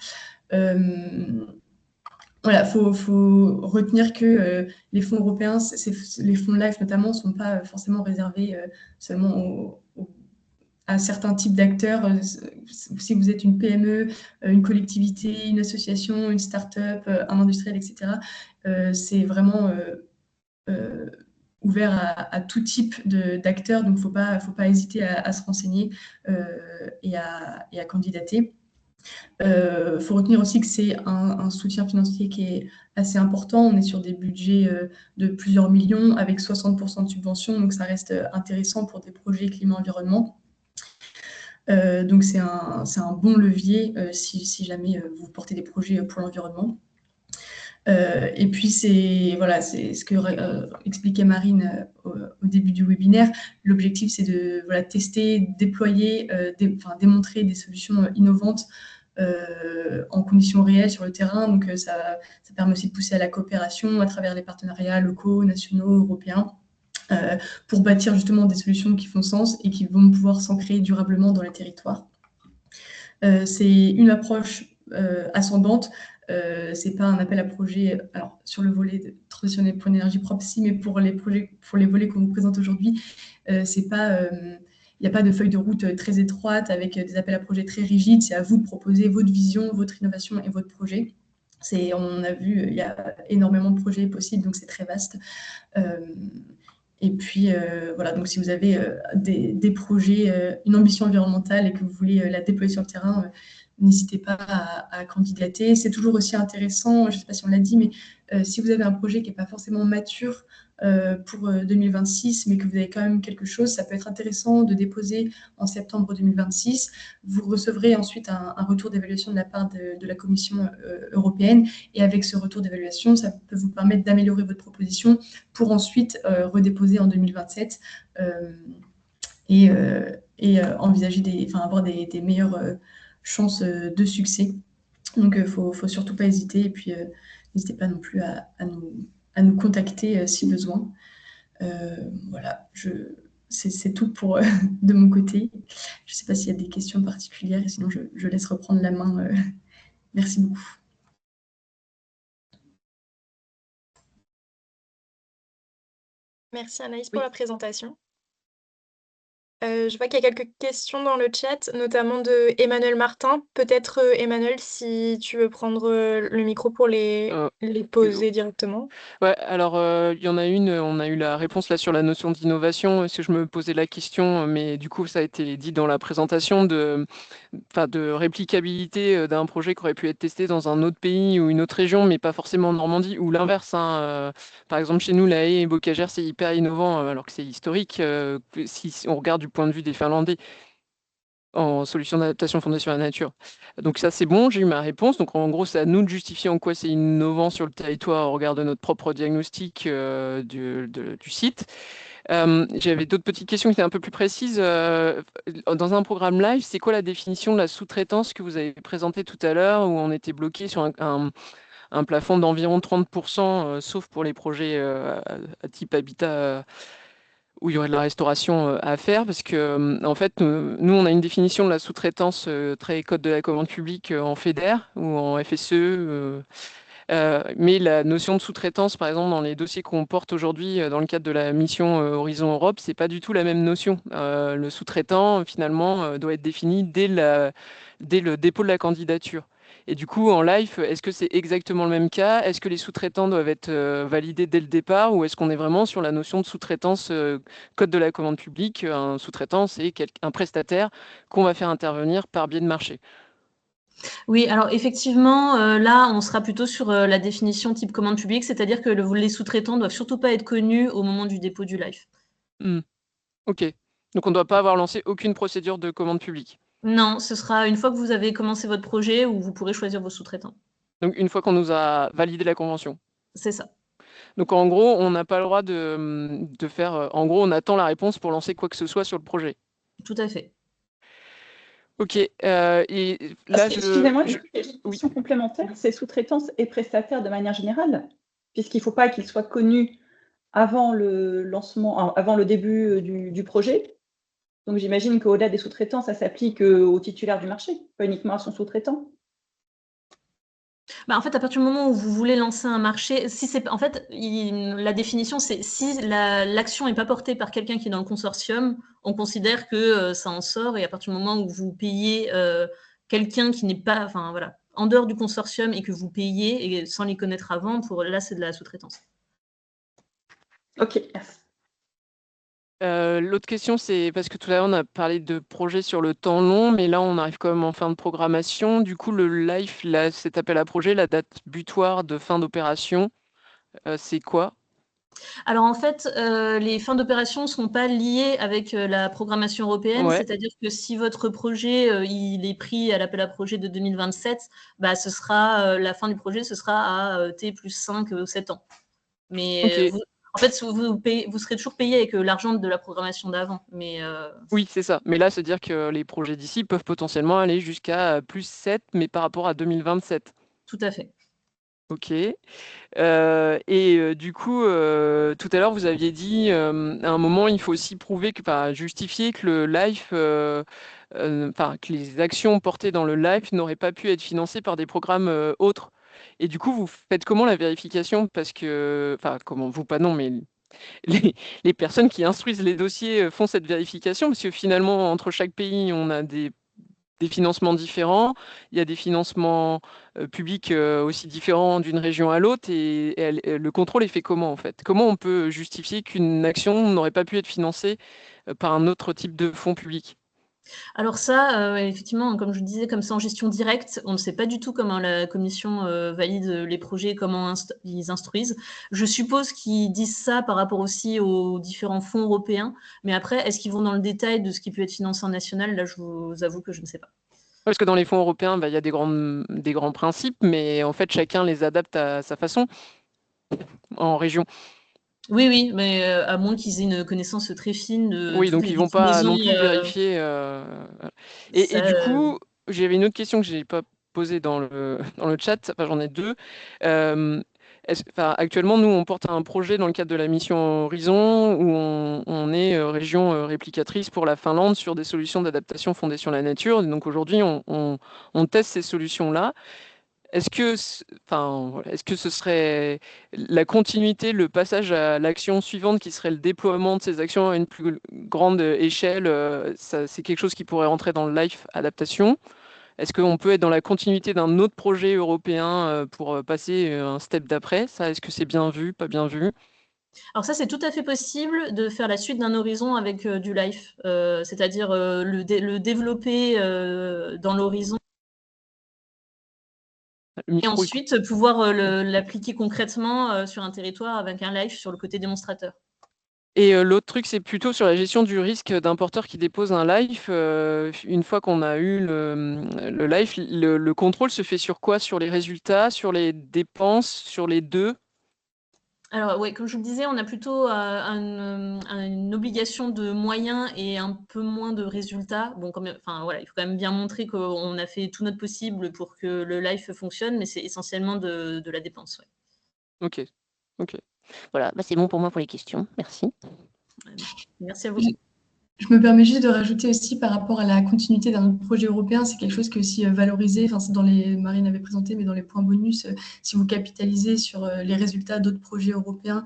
voilà, faut retenir que les fonds européens, les fonds Life notamment, ne sont pas forcément réservés seulement à certains types d'acteurs. Si vous êtes une PME, une collectivité, une association, une start-up, un industriel, etc., c'est vraiment ouvert à tout type d'acteurs, donc il ne faut pas hésiter à se renseigner et à candidater. Faut retenir aussi que c'est un soutien financier qui est assez important. On est sur des budgets de plusieurs millions avec 60% de subventions, donc ça reste intéressant pour des projets climat-environnement. Donc c'est un bon levier si jamais vous portez des projets pour l'environnement. Et puis c'est ce que expliquait Marine au début du webinaire. L'objectif, c'est de tester, déployer, démontrer des solutions innovantes en conditions réelles sur le terrain. Donc, ça permet aussi de pousser à la coopération à travers les partenariats locaux, nationaux, européens, pour bâtir justement des solutions qui font sens et qui vont pouvoir s'ancrer durablement dans les territoires. C'est une approche ascendante. C'est pas un appel à projet, alors sur le volet traditionnel pour l'énergie propre, si, mais pour les volets qu'on vous présente aujourd'hui, c'est pas, il n'y a pas de feuille de route très étroite avec des appels à projets très rigides. C'est à vous de proposer votre vision, votre innovation et votre projet. On a vu, il y a énormément de projets possibles, donc c'est très vaste. Et puis, voilà, donc si vous avez des projets, une ambition environnementale et que vous voulez la déployer sur le terrain, n'hésitez pas à candidater. C'est toujours aussi intéressant, je ne sais pas si on l'a dit, mais si vous avez un projet qui n'est pas forcément mature pour 2026, mais que vous avez quand même quelque chose, ça peut être intéressant de déposer en septembre 2026. Vous recevrez ensuite un retour d'évaluation de la part de la Commission européenne. Et avec ce retour d'évaluation, ça peut vous permettre d'améliorer votre proposition pour ensuite redéposer en 2027 et envisager avoir des meilleures chances de succès. Donc, il ne faut surtout pas hésiter. Et puis, n'hésitez pas non plus à nous contacter si besoin. Voilà, c'est tout pour de mon côté. Je ne sais pas s'il y a des questions particulières, et sinon je laisse reprendre la main. Merci beaucoup. Merci Anaïs pour la présentation. Je vois qu'il y a quelques questions dans le chat, notamment de Emmanuel Martin. Peut-être Emmanuel, si tu veux prendre le micro pour les poser directement. Ouais, alors il y en a une, on a eu la réponse là sur la notion d'innovation, parce que je me posais la question, mais du coup ça a été dit dans la présentation de réplicabilité d'un projet qui aurait pu être testé dans un autre pays ou une autre région, mais pas forcément en Normandie, ou l'inverse. Par exemple, chez nous, la haie et Bocagère, c'est hyper innovant, alors que c'est historique. Si on regarde du point de vue des Finlandais, en solution d'adaptation fondée sur la nature. Donc ça, c'est bon, j'ai eu ma réponse. Donc en gros, c'est à nous de justifier en quoi c'est innovant sur le territoire au regard de notre propre diagnostic du site. J'avais d'autres petites questions qui étaient un peu plus précises. Dans un programme live, c'est quoi la définition de la sous-traitance que vous avez présentée tout à l'heure, où on était bloqué sur un plafond d'environ 30%, sauf pour les projets à type habitat où il y aurait de la restauration à faire, parce que en fait, nous, on a une définition de la sous-traitance très code de la commande publique en FEDER ou en FSE. Mais la notion de sous-traitance, par exemple, dans les dossiers qu'on porte aujourd'hui dans le cadre de la mission Horizon Europe, c'est pas du tout la même notion. Le sous-traitant, finalement, doit être défini dès le dépôt de la candidature. Et du coup, en live, est-ce que c'est exactement le même cas? Est-ce que les sous-traitants doivent être validés dès le départ, ou est-ce qu'on est vraiment sur la notion de sous-traitance code de la commande publique? Un sous-traitant, c'est un prestataire qu'on va faire intervenir par biais de marché. Oui, alors effectivement, là, on sera plutôt sur la définition type commande publique, c'est-à-dire que les sous-traitants ne doivent surtout pas être connus au moment du dépôt du live. Ok. Donc, on ne doit pas avoir lancé aucune procédure de commande publique. Non, ce sera une fois que vous avez commencé votre projet où vous pourrez choisir vos sous-traitants. Donc, une fois qu'on nous a validé la convention. C'est ça. Donc, en gros, on n'a pas le droit de faire... En gros, on attend la réponse pour lancer quoi que ce soit sur le projet. Tout à fait. Ok. Et là, excusez-moi, une question complémentaire, c'est sous-traitance et prestataire de manière générale, puisqu'il ne faut pas qu'il soit connu avant le lancement, avant le début du projet. Donc, j'imagine qu'au-delà des sous-traitants, ça s'applique au titulaire du marché, pas uniquement à son sous-traitant. En fait, à partir du moment où vous voulez lancer un marché, en fait, la définition, c'est si l'action n'est pas portée par quelqu'un qui est dans le consortium, on considère que ça en sort, et à partir du moment où vous payez quelqu'un qui n'est pas, enfin voilà, en dehors du consortium et que vous payez et sans les connaître avant, là, c'est de la sous-traitance. Ok, merci. L'autre question, c'est parce que tout à l'heure, on a parlé de projets sur le temps long, mais là, on arrive quand même en fin de programmation. Du coup, le live, là, cet appel à projet, la date butoir de fin d'opération, c'est quoi? Alors en fait, les fins d'opération ne sont pas liées avec la programmation européenne, c'est-à-dire que si votre projet il est pris à l'appel à projet de 2027, ce sera la fin du projet, ce sera à T+5 7 ans. Mais En fait, vous serez toujours payé avec l'argent de la programmation d'avant. Mais Oui, c'est ça. Mais là, c'est-à-dire que les projets d'ici peuvent potentiellement aller jusqu'à plus 7, mais par rapport à 2027. tout à fait. Ok. Du coup, tout à l'heure, vous aviez dit, à un moment, il faut aussi prouver justifier que le live, que les actions portées dans le live n'auraient pas pu être financées par des programmes autres. Et du coup, vous faites comment la vérification? Parce que, enfin, comment, vous pas non, mais les personnes qui instruisent les dossiers font cette vérification, parce que finalement, entre chaque pays, on a des financements différents, il y a des financements publics aussi différents d'une région à l'autre, et le contrôle est fait comment en fait? Comment on peut justifier qu'une action n'aurait pas pu être financée par un autre type de fonds public? Alors ça, effectivement, comme je disais, comme c'est en gestion directe, on ne sait pas du tout comment la commission valide les projets, comment ils instruisent. Je suppose qu'ils disent ça par rapport aussi aux différents fonds européens, mais après, est-ce qu'ils vont dans le détail de ce qui peut être financé en national? Là, je vous avoue que je ne sais pas. Parce que dans les fonds européens, il y a des grands principes, mais en fait, chacun les adapte à sa façon en région. Oui, oui, mais à moins qu'ils aient une connaissance très fine de Oui, toutes donc les ils vont pas déclinaisons. non plus vérifier. Et Ça, du coup, j'avais une autre question que je n'ai pas posée dans le, dans le chat, enfin, j'en ai deux. Euh, Actuellement, nous, on porte un projet dans le cadre de la mission Horizon où on est région réplicatrice pour la Finlande sur des solutions d'adaptation fondées sur la nature. Et donc aujourd'hui, on teste ces solutions-là. Est-ce que ce serait la continuité, le passage à l'action suivante qui serait le déploiement de ces actions à une plus grande échelle, c'est quelque chose qui pourrait rentrer dans le life adaptation? Est-ce qu'on peut être dans la continuité d'un autre projet européen pour passer un step d'après? Ça, est-ce que c'est bien vu, pas bien vu? Alors ça, c'est tout à fait possible de faire la suite d'un horizon avec du life, c'est-à-dire le développer dans l'horizon Le et micro, ensuite pouvoir l'appliquer concrètement sur un territoire avec un life sur le côté démonstrateur. Et l'autre truc, c'est plutôt sur la gestion du risque d'un porteur qui dépose un life. Une fois qu'on a eu le life, le contrôle se fait sur quoi? Sur les résultats, sur les dépenses, sur les deux? Alors oui, comme je vous le disais, on a plutôt une obligation de moyens et un peu moins de résultats. Bon, enfin, voilà, il faut quand même bien montrer qu'on a fait tout notre possible pour que le life fonctionne, mais c'est essentiellement de la dépense. Ouais. Ok, ok. Voilà, c'est bon pour moi pour les questions. Merci. Merci à vous. Je me permets juste de rajouter aussi par rapport à la continuité d'un autre projet européen, c'est quelque chose qui est aussi valorisé, enfin c'est dans les, Marine avait présenté, mais dans les points bonus, si vous capitalisez sur les résultats d'autres projets européens,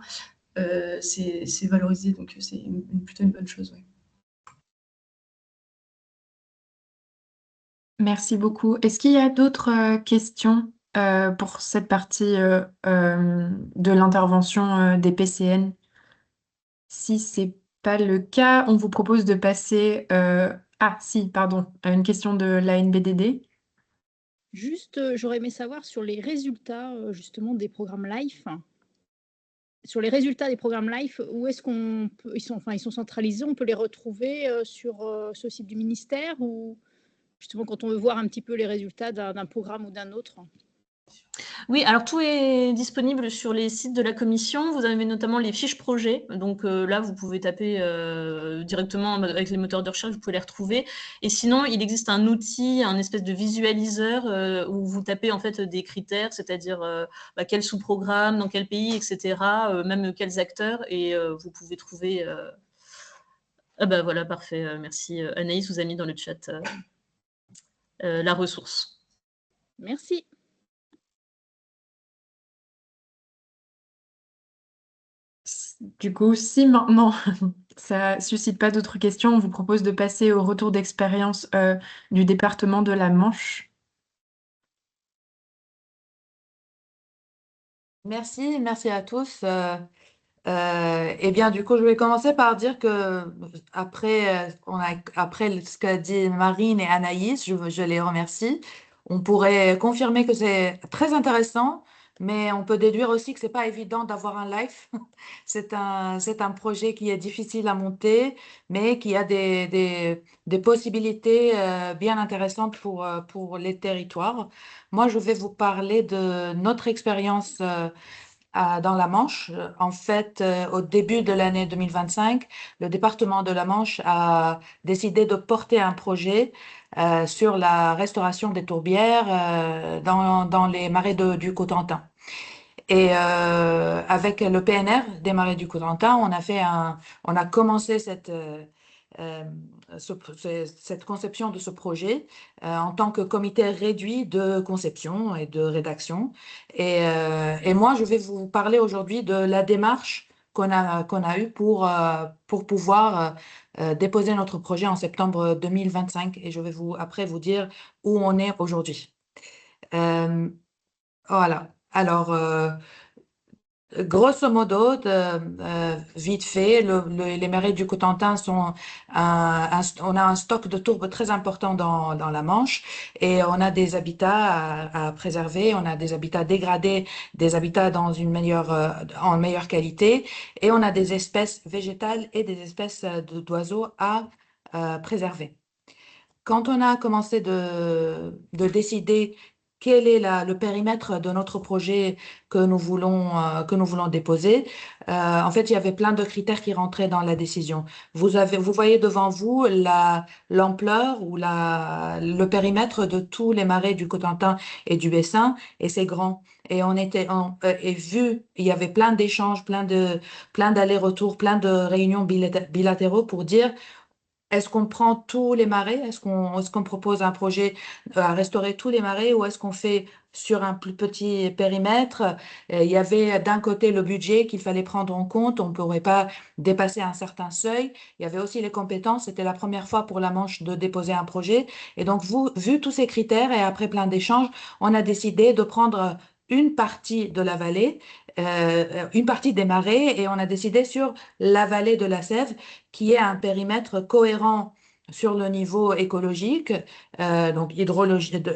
c'est valorisé, donc c'est plutôt une bonne chose. Ouais. Merci beaucoup. Est-ce qu'il y a d'autres questions pour cette partie de l'intervention des PCN? Si ce n'est pas le cas, on vous propose de passer... Ah, si, pardon, une question de l'ANBDD. Juste, j'aurais aimé savoir sur les résultats justement des programmes LIFE. Sur les résultats des programmes LIFE, où est-ce qu'on peut, ils sont centralisés, on peut les retrouver sur ce site du ministère ou justement quand on veut voir un petit peu les résultats d'un programme ou d'un autre? Oui, alors tout est disponible sur les sites de la commission. Vous avez notamment les fiches projets. Donc là, vous pouvez taper directement avec les moteurs de recherche, vous pouvez les retrouver. Et sinon, il existe un outil, un espèce de visualiseur où vous tapez en fait des critères, c'est-à-dire quel sous-programme, dans quel pays, etc., même quels acteurs, et vous pouvez trouver... Ah bah voilà, parfait, merci. Anaïs vous a mis dans le chat la ressource. Merci. Du coup, si maintenant ça ne suscite pas d'autres questions, on vous propose de passer au retour d'expérience du département de la Manche. Merci à tous. Eh bien, du coup, je vais commencer par dire que après ce qu'a dit Marine et Anaïs, je les remercie. On pourrait confirmer que c'est très intéressant, mais on peut déduire aussi que c'est pas évident d'avoir un live. C'est un projet qui est difficile à monter, mais qui a des possibilités bien intéressantes pour les territoires. Moi, je vais vous parler de notre expérience dans la Manche. En fait, au début de l'année 2025, le département de la Manche a décidé de porter un projet sur la restauration des tourbières dans les marais du Cotentin. Et avec le PNR des marais du Cotentin, on a commencé cette conception de ce projet en tant que comité réduit de conception et de rédaction. Et moi, je vais vous parler aujourd'hui de la démarche qu'on a eue pour pouvoir déposer notre projet en septembre 2025. Et je vais après vous dire où on est aujourd'hui. Voilà. Alors, grosso modo, vite fait, les marais du Cotentin on a un stock de tourbes très important dans la Manche et on a des habitats à préserver, on a des habitats dégradés, des habitats en meilleure qualité et on a des espèces végétales et des espèces d'oiseaux à préserver. Quand on a commencé de décider quel est le périmètre de notre projet que nous voulons déposer, en fait, il y avait plein de critères qui rentraient dans la décision. Vous voyez devant vous l'ampleur ou le périmètre de tous les marais du Cotentin et du Bessin, et c'est grand. Et il y avait plein d'échanges, plein d'allers-retours, plein de réunions bilatéraux pour dire est-ce qu'on prend tous les marais? Est-ce qu'on propose un projet à restaurer tous les marais ou est-ce qu'on fait sur un plus petit périmètre? Il y avait d'un côté le budget qu'il fallait prendre en compte. On ne pourrait pas dépasser un certain seuil. Il y avait aussi les compétences. C'était la première fois pour la Manche de déposer un projet. Et donc, vu tous ces critères et après plein d'échanges, on a décidé de prendre une partie de la vallée, une partie des marais et on a décidé sur la vallée de la Sève qui est un périmètre cohérent sur le niveau écologique, donc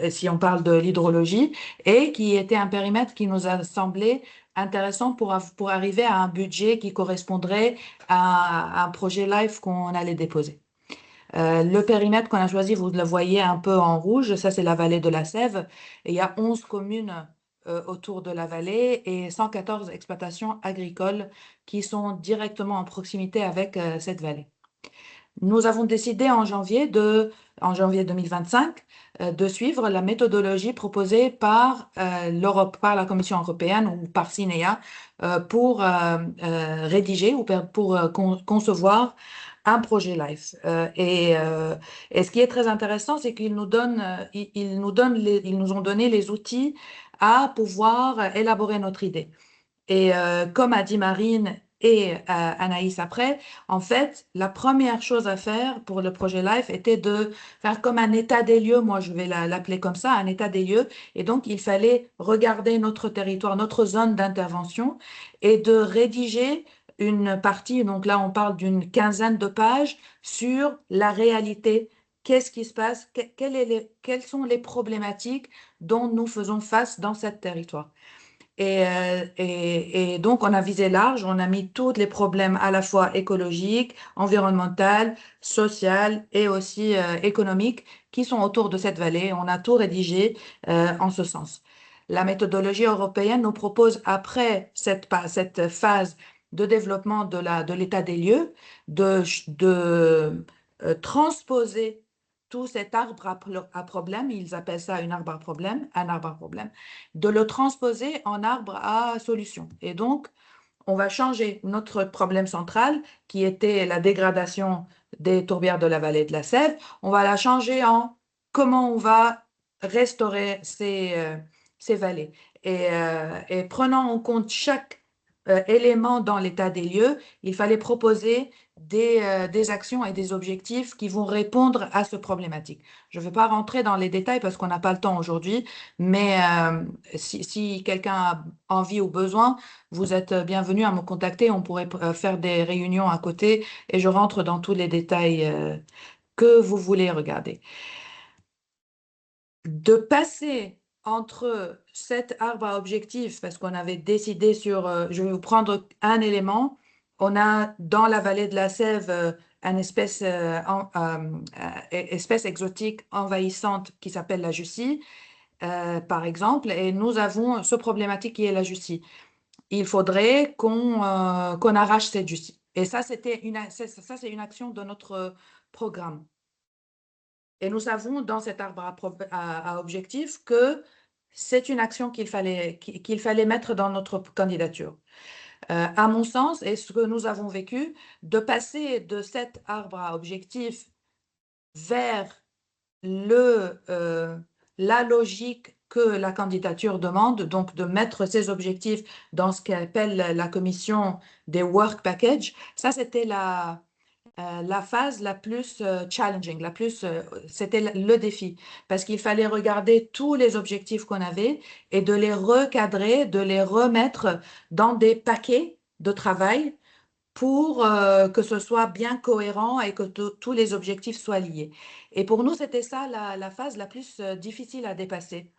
si on parle de l'hydrologie, et qui était un périmètre qui nous a semblé intéressant pour arriver à un budget qui correspondrait à un projet LIFE qu'on allait déposer. Le périmètre qu'on a choisi, vous le voyez un peu en rouge, ça c'est la vallée de la Sève, et il y a 11 communes autour de la vallée et 114 exploitations agricoles qui sont directement en proximité avec cette vallée. Nous avons décidé en janvier 2025 de suivre la méthodologie proposée par l'Europe, par la Commission européenne ou par CINEA pour rédiger ou pour concevoir un projet LIFE. Et ce qui est très intéressant, c'est qu'ils nous ont donné les outils à pouvoir élaborer notre idée. Et comme a dit Marine et Anaïs après, en fait, la première chose à faire pour le projet LIFE était de faire comme un état des lieux, moi je vais l'appeler comme ça, un état des lieux. Et donc, il fallait regarder notre territoire, notre zone d'intervention et de rédiger une partie, donc là on parle d'une quinzaine de pages, sur la réalité. Qu'est-ce qui se passe? Quelles sont les problématiques dont nous faisons face dans ce territoire? Et donc, on a visé large, on a mis tous les problèmes à la fois écologiques, environnementaux, sociaux et aussi économiques qui sont autour de cette vallée. On a tout rédigé en ce sens. La méthodologie européenne nous propose, après cette phase de développement de l'état des lieux, de transposer tout cet arbre à problème, ils appellent ça un arbre à problème, de le transposer en arbre à solution. Et donc, on va changer notre problème central, qui était la dégradation des tourbières de la vallée de la Sève, on va la changer en comment on va restaurer ces vallées. Et prenant en compte chaque élément dans l'état des lieux, il fallait proposer des actions et des objectifs qui vont répondre à ce problématique. Je ne vais pas rentrer dans les détails parce qu'on n'a pas le temps aujourd'hui, mais si quelqu'un a envie ou besoin, vous êtes bienvenu à me contacter. On pourrait faire des réunions à côté et je rentre dans tous les détails que vous voulez regarder. De passer entre cet arbre à objectif, parce qu'on avait décidé je vais vous prendre un élément. On a dans la vallée de la Sève une espèce exotique envahissante qui s'appelle la Jussie, par exemple, et nous avons ce problématique qui est la Jussie. il faudrait qu'on arrache cette justice. Et ça, c'est une action de notre programme. Et nous savons dans cet arbre à objectifs que c'est une action qu'il fallait mettre dans notre candidature. À mon sens, et ce que nous avons vécu, de passer de cet arbre à objectifs vers la logique que la candidature demande, donc de mettre ces objectifs dans ce qu'appelle la commission des work packages, ça c'était la phase la plus challenging, c'était le défi, parce qu'il fallait regarder tous les objectifs qu'on avait et de les recadrer, de les remettre dans des paquets de travail pour que ce soit bien cohérent et que tous les objectifs soient liés. Et pour nous, c'était ça la phase la plus difficile à dépasser,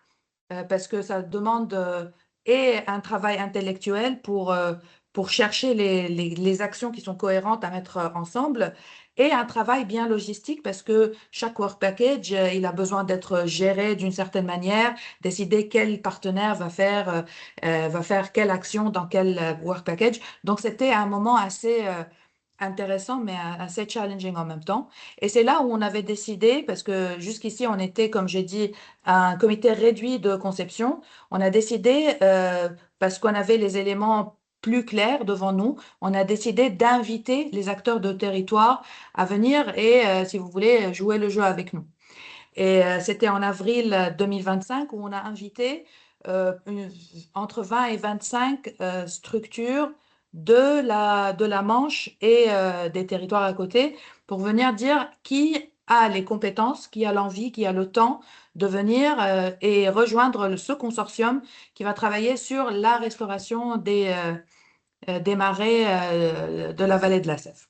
parce que ça demande et un travail intellectuel pour chercher les actions qui sont cohérentes à mettre ensemble, et un travail bien logistique, parce que chaque work package, il a besoin d'être géré d'une certaine manière, décider quel partenaire va faire quelle action dans quel work package. Donc, c'était un moment assez intéressant, mais assez challenging en même temps. Et c'est là où on avait décidé, parce que jusqu'ici, on était, comme j'ai dit, un comité réduit de conception. On a décidé, parce qu'on avait les éléments plus clairs devant nous, on a décidé d'inviter les acteurs de territoire à venir et, si vous voulez, jouer le jeu avec nous. Et c'était en avril 2025 où on a invité entre 20 et 25 structures de la Manche et des territoires à côté pour venir dire qui a les compétences, qui a l'envie, qui a le temps de venir et rejoindre ce consortium qui va travailler sur la restauration des marais de la vallée de la Sèvre.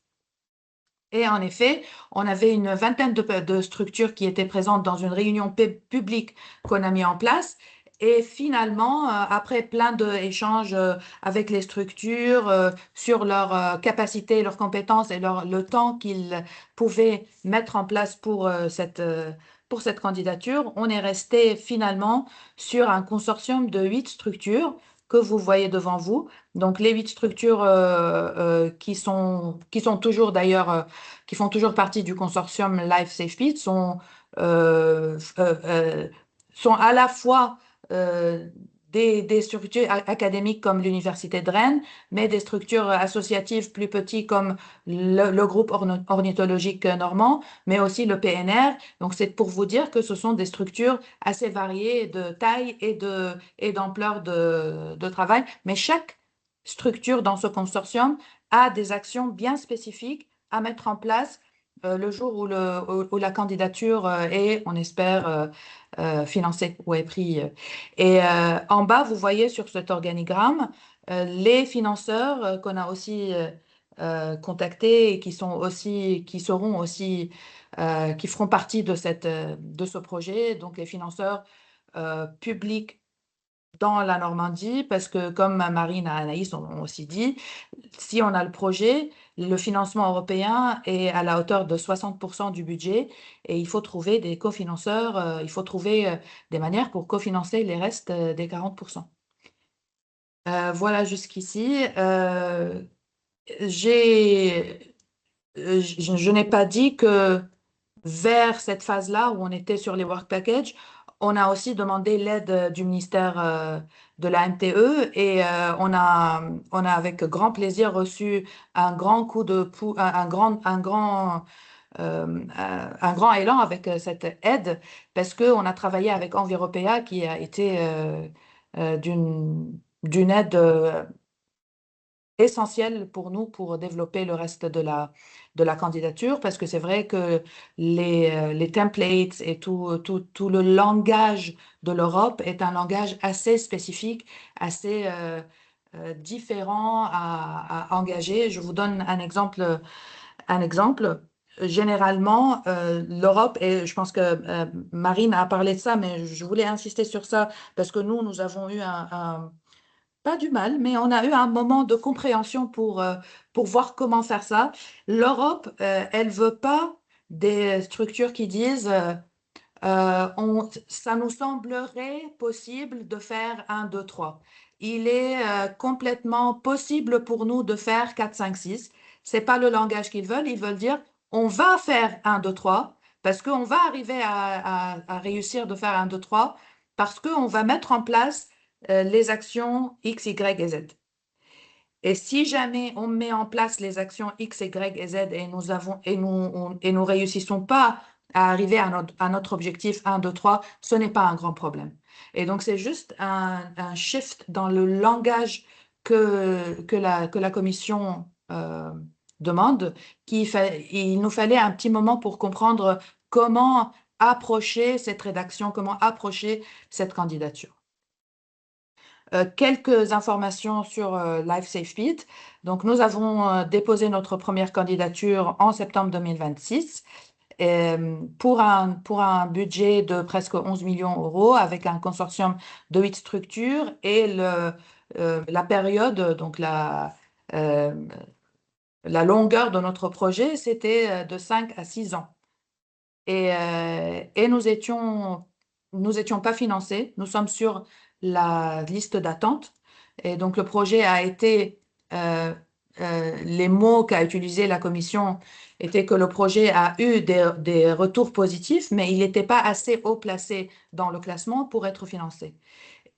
Et en effet, on avait une vingtaine de structures qui étaient présentes dans une réunion publique qu'on a mis en place. Et finalement, après plein d'échanges avec les structures sur leurs capacités, leurs compétences et le temps qu'ils pouvaient mettre en place pour cette candidature, on est resté finalement sur un consortium de 8 structures que vous voyez devant vous. Donc, les 8 structures qui sont toujours d'ailleurs, qui font toujours partie du consortium Life Safety sont à la fois des structures académiques comme l'Université de Rennes, mais des structures associatives plus petites comme le groupe ornithologique normand, mais aussi le PNR. Donc, c'est pour vous dire que ce sont des structures assez variées de taille et d'ampleur de travail, mais chaque structure dans ce consortium a des actions bien spécifiques à mettre en place le jour où la candidature est, on espère, financée ou est prise. Et en bas, vous voyez sur cet organigramme les financeurs qu'on a aussi contactés et qui feront partie de ce projet. Donc, les financeurs publics dans la Normandie, parce que comme Marine et Anaïs ont aussi dit, si on a le projet, le financement européen est à la hauteur de 60% du budget et il faut trouver des cofinanceurs, il faut trouver des manières pour cofinancer les restes des 40%. Voilà jusqu'ici. Je n'ai pas dit que vers cette phase-là où on était sur les work packages, on a aussi demandé l'aide du ministère de la MTE et on a avec grand plaisir reçu un grand coup de un grand élan avec cette aide parce qu'on a travaillé avec Enviropéa qui a été d'une aide essentiel pour nous pour développer le reste de la candidature parce que c'est vrai que les templates et tout le langage de l'Europe est un langage assez spécifique, assez différent à engager. Je vous donne un exemple. Généralement, l'Europe, et je pense que Marine a parlé de ça, mais je voulais insister sur ça parce que nous avons eu pas du mal, mais on a eu un moment de compréhension pour voir comment faire ça. L'Europe, elle veut pas des structures qui disent ça nous semblerait possible de faire 1, 2, 3. Il est complètement possible pour nous de faire 4, 5, 6. Ce n'est pas le langage qu'ils veulent. Ils veulent dire on va faire 1, 2, 3 parce qu'on va arriver à réussir de faire 1, 2, 3 parce qu'on va mettre en place les actions X, Y et Z. Et si jamais on met en place les actions X, Y et Z et nous réussissons pas à arriver à notre objectif 1, 2, 3, ce n'est pas un grand problème. Et donc, c'est juste un shift dans le langage que la commission demande. Il nous fallait un petit moment pour comprendre comment approcher cette rédaction, comment approcher cette candidature. Quelques informations sur LifeSafeBeat. Donc, nous avons déposé notre première candidature en septembre 2026 pour un budget de presque 11 millions d'euros avec un consortium de 8 structures et la période, donc la longueur de notre projet, c'était de 5 à 6 ans. Et nous étions pas financés. Nous sommes sur la liste d'attente. Et donc, le projet a été, les mots qu'a utilisé la commission étaient que le projet a eu des retours positifs, mais il n'était pas assez haut placé dans le classement pour être financé.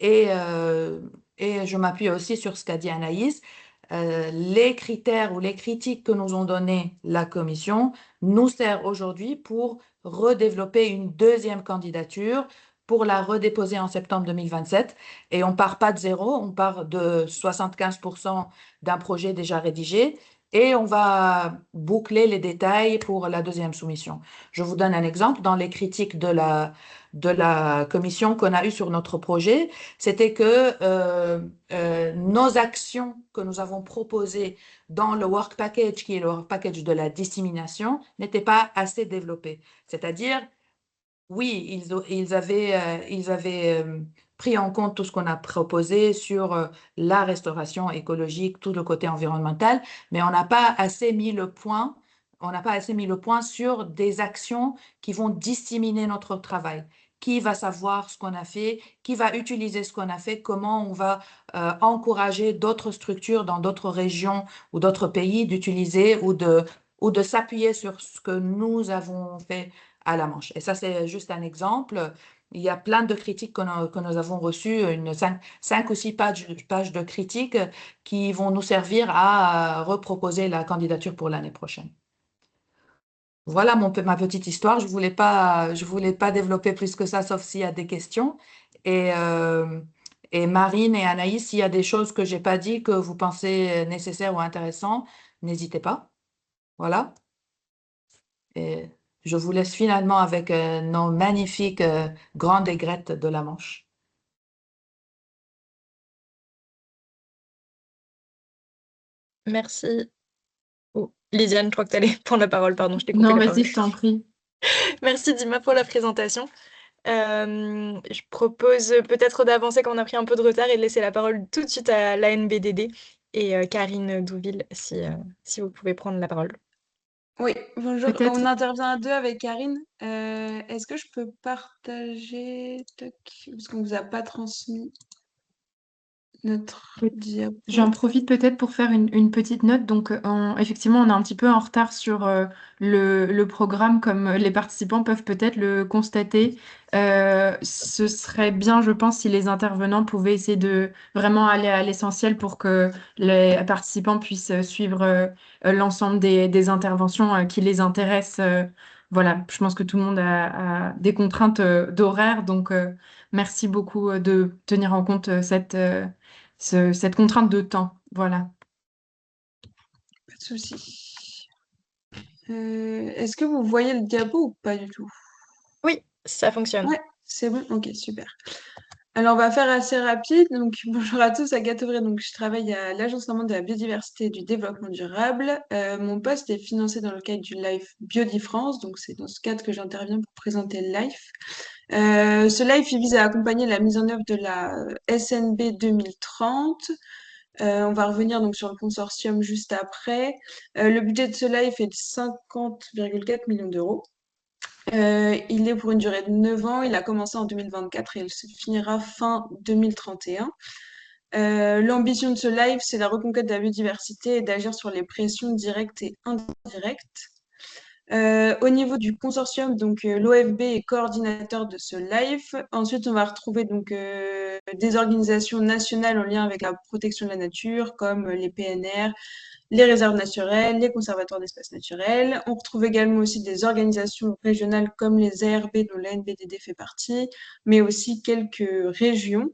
Et je m'appuie aussi sur ce qu'a dit Anaïs. Les critères ou les critiques que nous ont donné la commission nous servent aujourd'hui pour redévelopper une deuxième candidature pour la redéposer en septembre 2027. Et on ne part pas de zéro, on part de 75% d'un projet déjà rédigé et on va boucler les détails pour la deuxième soumission. Je vous donne un exemple. Dans les critiques de la commission qu'on a eues sur notre projet, c'était que nos actions que nous avons proposées dans le work package, qui est le work package de la dissémination, n'étaient pas assez développées. C'est-à-dire, oui, ils avaient pris en compte tout ce qu'on a proposé sur la restauration écologique, tout le côté environnemental, mais on n'a pas assez mis le point. On n'a pas assez mis le point sur des actions qui vont disséminer notre travail. Qui va savoir ce qu'on a fait, qui va utiliser ce qu'on a fait, comment on va encourager d'autres structures dans d'autres régions ou d'autres pays d'utiliser ou de s'appuyer sur ce que nous avons fait à la Manche. Et ça, c'est juste un exemple. Il y a plein de critiques que nous avons reçues, 5 ou 6 pages de critiques qui vont nous servir à reproposer la candidature pour l'année prochaine. Voilà ma petite histoire. Je voulais pas développer plus que ça, sauf s'il y a des questions. Et Marine et Anaïs, s'il y a des choses que j'ai pas dit, que vous pensez nécessaires ou intéressantes, n'hésitez pas. Voilà. Et je vous laisse finalement avec nos magnifiques grandes aigrettes de la Manche. Merci. Oh, Lydiane, je crois que tu allais prendre la parole. Pardon, je t'ai coupé Non, la vas-y, parole. je t'en prie. Merci Dima pour la présentation. Je propose peut-être d'avancer quand on a pris un peu de retard et de laisser la parole tout de suite à l'ANBDD et Karine Douville, si vous pouvez prendre la parole. Oui, bonjour. Peut-être. On intervient à deux avec Karine. Est-ce que je peux partager parce qu'on ne vous a pas transmis notre diapo. J'en profite peut-être pour faire une petite note. Donc, effectivement, on est un petit peu en retard sur le programme, comme les participants peuvent peut-être le constater. Ce serait bien, je pense, si les intervenants pouvaient essayer de vraiment aller à l'essentiel pour que les participants puissent suivre l'ensemble des interventions qui les intéressent. Voilà, je pense que tout le monde a des contraintes d'horaire. Donc, merci beaucoup de tenir en compte cette contrainte de temps. Voilà. Pas de souci. Est-ce que vous voyez le diapo ou pas du tout? Oui, ça fonctionne. Ouais, c'est bon. Ok, super. Alors, on va faire assez rapide. Donc, bonjour à tous, Agathe Auvray. Donc, je travaille à l'Agence normande de la biodiversité et du développement durable. Mon poste est financé dans le cadre du LIFE Biodifrance. Donc, c'est dans ce cadre que j'interviens pour présenter le LIFE. Ce LIFE, il vise à accompagner la mise en œuvre de la SNB 2030. On va revenir donc sur le consortium juste après. Le budget de ce LIFE est de 50,4 millions d'euros. Il est pour une durée de 9 ans. Il a commencé en 2024 et il se finira fin 2031. L'ambition de ce live, c'est la reconquête de la biodiversité et d'agir sur les pressions directes et indirectes. Au niveau du consortium, donc l'OFB est coordinateur de ce live. Ensuite, on va retrouver donc des organisations nationales en lien avec la protection de la nature, comme les PNR, les réserves naturelles, les conservatoires d'espaces naturels. On retrouve également aussi des organisations régionales comme les ARB, dont la NBDD fait partie, mais aussi quelques régions.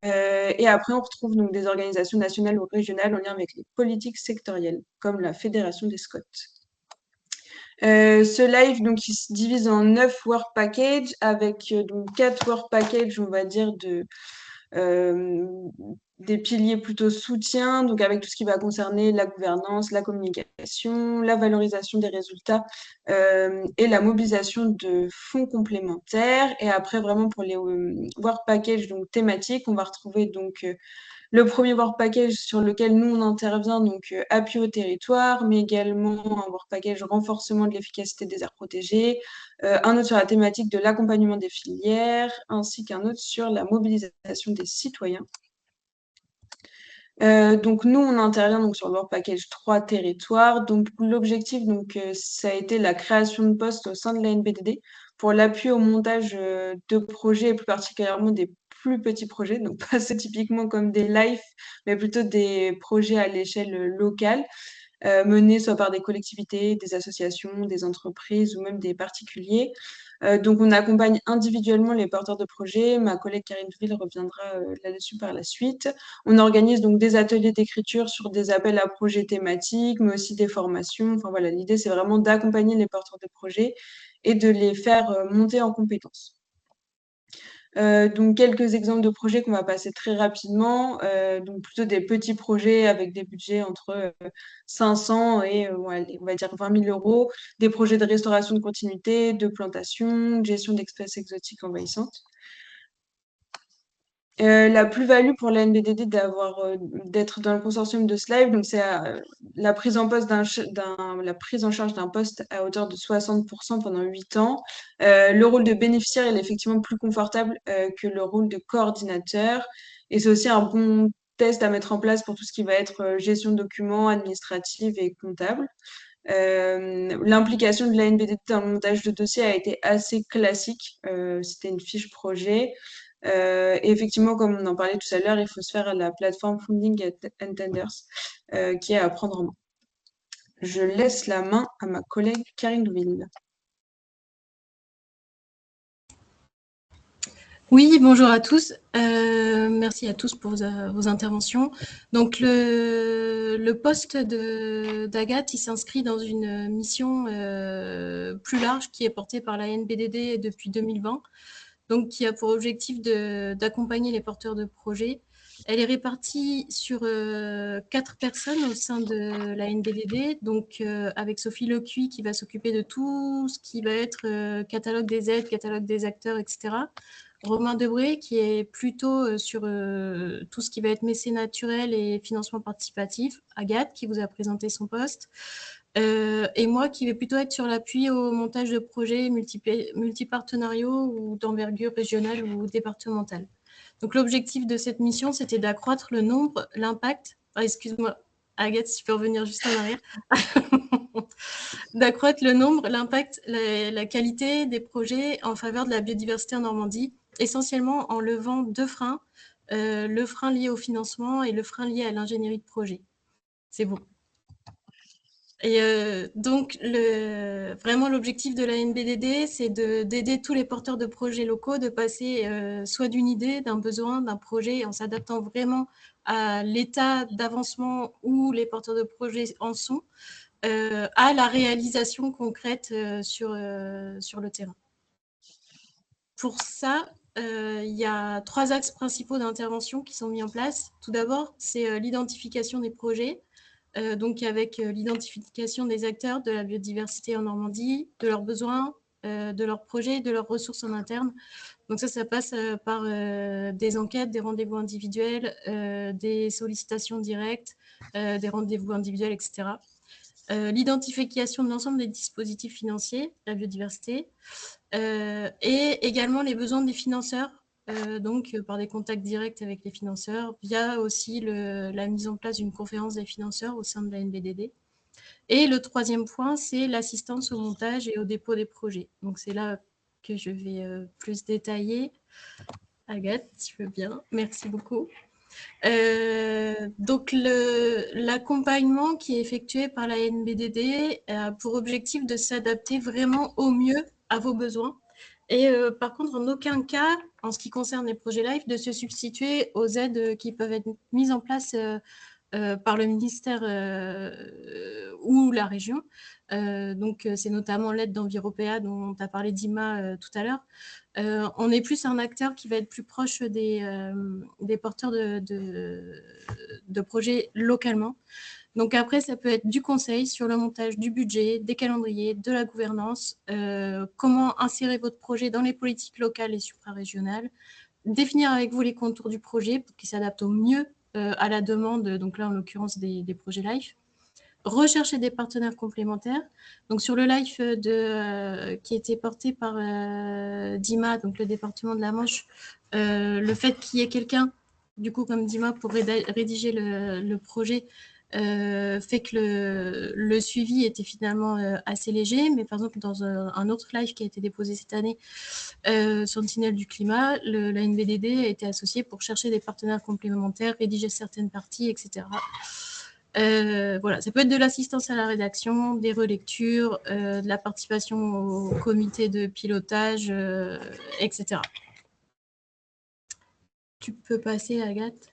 Et après, on retrouve donc des organisations nationales ou régionales en lien avec les politiques sectorielles, comme la Fédération des Scouts. Ce live, donc, il se divise en 9 work packages avec donc 4 work packages, on va dire, des piliers plutôt soutien, donc avec tout ce qui va concerner la gouvernance, la communication, la valorisation des résultats et la mobilisation de fonds complémentaires. Et après, vraiment pour les work packages donc thématiques, on va retrouver donc le premier work package sur lequel nous on intervient, donc appui au territoire, mais également un work package renforcement de l'efficacité des aires protégées, un autre sur la thématique de l'accompagnement des filières, ainsi qu'un autre sur la mobilisation des citoyens. Donc nous, on intervient donc sur le Work Package 3 territoires. Donc l'objectif, ça a été la création de postes au sein de la NBDD pour l'appui au montage de projets, et plus particulièrement des plus petits projets, donc pas typiquement comme des lives, mais plutôt des projets à l'échelle locale, menés soit par des collectivités, des associations, des entreprises ou même des particuliers. Donc, on accompagne individuellement les porteurs de projets. Ma collègue Karine Vril reviendra là-dessus par la suite. On organise donc des ateliers d'écriture sur des appels à projets thématiques, mais aussi des formations. Enfin voilà, l'idée, c'est vraiment d'accompagner les porteurs de projets et de les faire monter en compétences. Donc, quelques exemples de projets qu'on va passer très rapidement. Donc, plutôt des petits projets avec des budgets entre 500 et on va dire 20 000 euros. Des projets de restauration de continuité, de plantation, de gestion d'espèces exotiques envahissantes. La plus-value pour la NBDD d'être dans le consortium de ce live, donc c'est la prise en charge d'un poste à hauteur de 60% pendant 8 ans. Le rôle de bénéficiaire il est effectivement plus confortable que le rôle de coordinateur. Et c'est aussi un bon test à mettre en place pour tout ce qui va être gestion de documents, administrative et comptable. L'implication de la NBDD dans le montage de dossiers a été assez classique. C'était une fiche projet. Et effectivement, comme on en parlait tout à l'heure, il faut se faire à la plateforme Funding and Tenders qui est à prendre en main. Je laisse la main à ma collègue Karine Douville. Oui, bonjour à tous. Merci à tous pour vos interventions. Donc, le poste d'Agathe, il s'inscrit dans une mission plus large qui est portée par la NBDD depuis 2020, donc qui a pour objectif d'accompagner les porteurs de projets. Elle est répartie sur 4 personnes au sein de la NBDD, donc avec Sophie Lecuy qui va s'occuper de tout ce qui va être catalogue des aides, catalogue des acteurs, etc. Romain Debré qui est plutôt sur tout ce qui va être mécénat naturel et financement participatif. Agathe qui vous a présenté son poste. Et moi qui vais plutôt être sur l'appui au montage de projets multipartenariaux ou d'envergure régionale ou départementale. Donc l'objectif de cette mission, c'était d'accroître le nombre, l'impact, excuse-moi Agathe, si tu peux revenir juste en arrière, d'accroître le nombre, l'impact, la qualité des projets en faveur de la biodiversité en Normandie, essentiellement en levant 2 freins, le frein lié au financement et le frein lié à l'ingénierie de projet. C'est bon. Et donc, vraiment, l'objectif de la NBDD, c'est d'aider tous les porteurs de projets locaux de passer soit d'une idée, d'un besoin, d'un projet, en s'adaptant vraiment à l'état d'avancement où les porteurs de projets en sont, à la réalisation concrète sur le terrain. Pour ça, il y a 3 axes principaux d'intervention qui sont mis en place. Tout d'abord, c'est l'identification des projets, donc avec l'identification des acteurs de la biodiversité en Normandie, de leurs besoins, de leurs projets, de leurs ressources en interne. Donc ça passe par des enquêtes, des rendez-vous individuels, des sollicitations directes, des rendez-vous individuels, etc. l'identification de l'ensemble des dispositifs financiers, la biodiversité, et également les besoins des financeurs, donc par des contacts directs avec les financeurs, via aussi la mise en place d'une conférence des financeurs au sein de la NBDD. Et le troisième point, c'est l'assistance au montage et au dépôt des projets. Donc c'est là que je vais plus détailler. Agathe, tu veux bien. Merci beaucoup. Donc l'accompagnement qui est effectué par la NBDD a pour objectif de s'adapter vraiment au mieux à vos besoins. Et par contre, en aucun cas, en ce qui concerne les projets LIFE, de se substituer aux aides qui peuvent être mises en place par le ministère ou la région. Donc, c'est notamment l'aide d'Enviropéa dont a parlé Dima tout à l'heure. On est plus un acteur qui va être plus proche des porteurs de projets localement. Donc après, ça peut être du conseil sur le montage du budget, des calendriers, de la gouvernance, comment insérer votre projet dans les politiques locales et suprarégionales, définir avec vous les contours du projet pour qu'il s'adapte au mieux à la demande, donc là en l'occurrence des projets LIFE. Rechercher des partenaires complémentaires. Donc sur le LIFE qui était porté par Dima, donc le département de la Manche, le fait qu'il y ait quelqu'un, du coup comme Dima, pour rédiger le projet, fait que le suivi était finalement assez léger, mais par exemple dans un autre live qui a été déposé cette année, Sentinelle du climat, la NBDD a été associée pour chercher des partenaires complémentaires, rédiger certaines parties, etc. Voilà, ça peut être de l'assistance à la rédaction, des relectures, de la participation au comité de pilotage, etc. Tu peux passer, Agathe.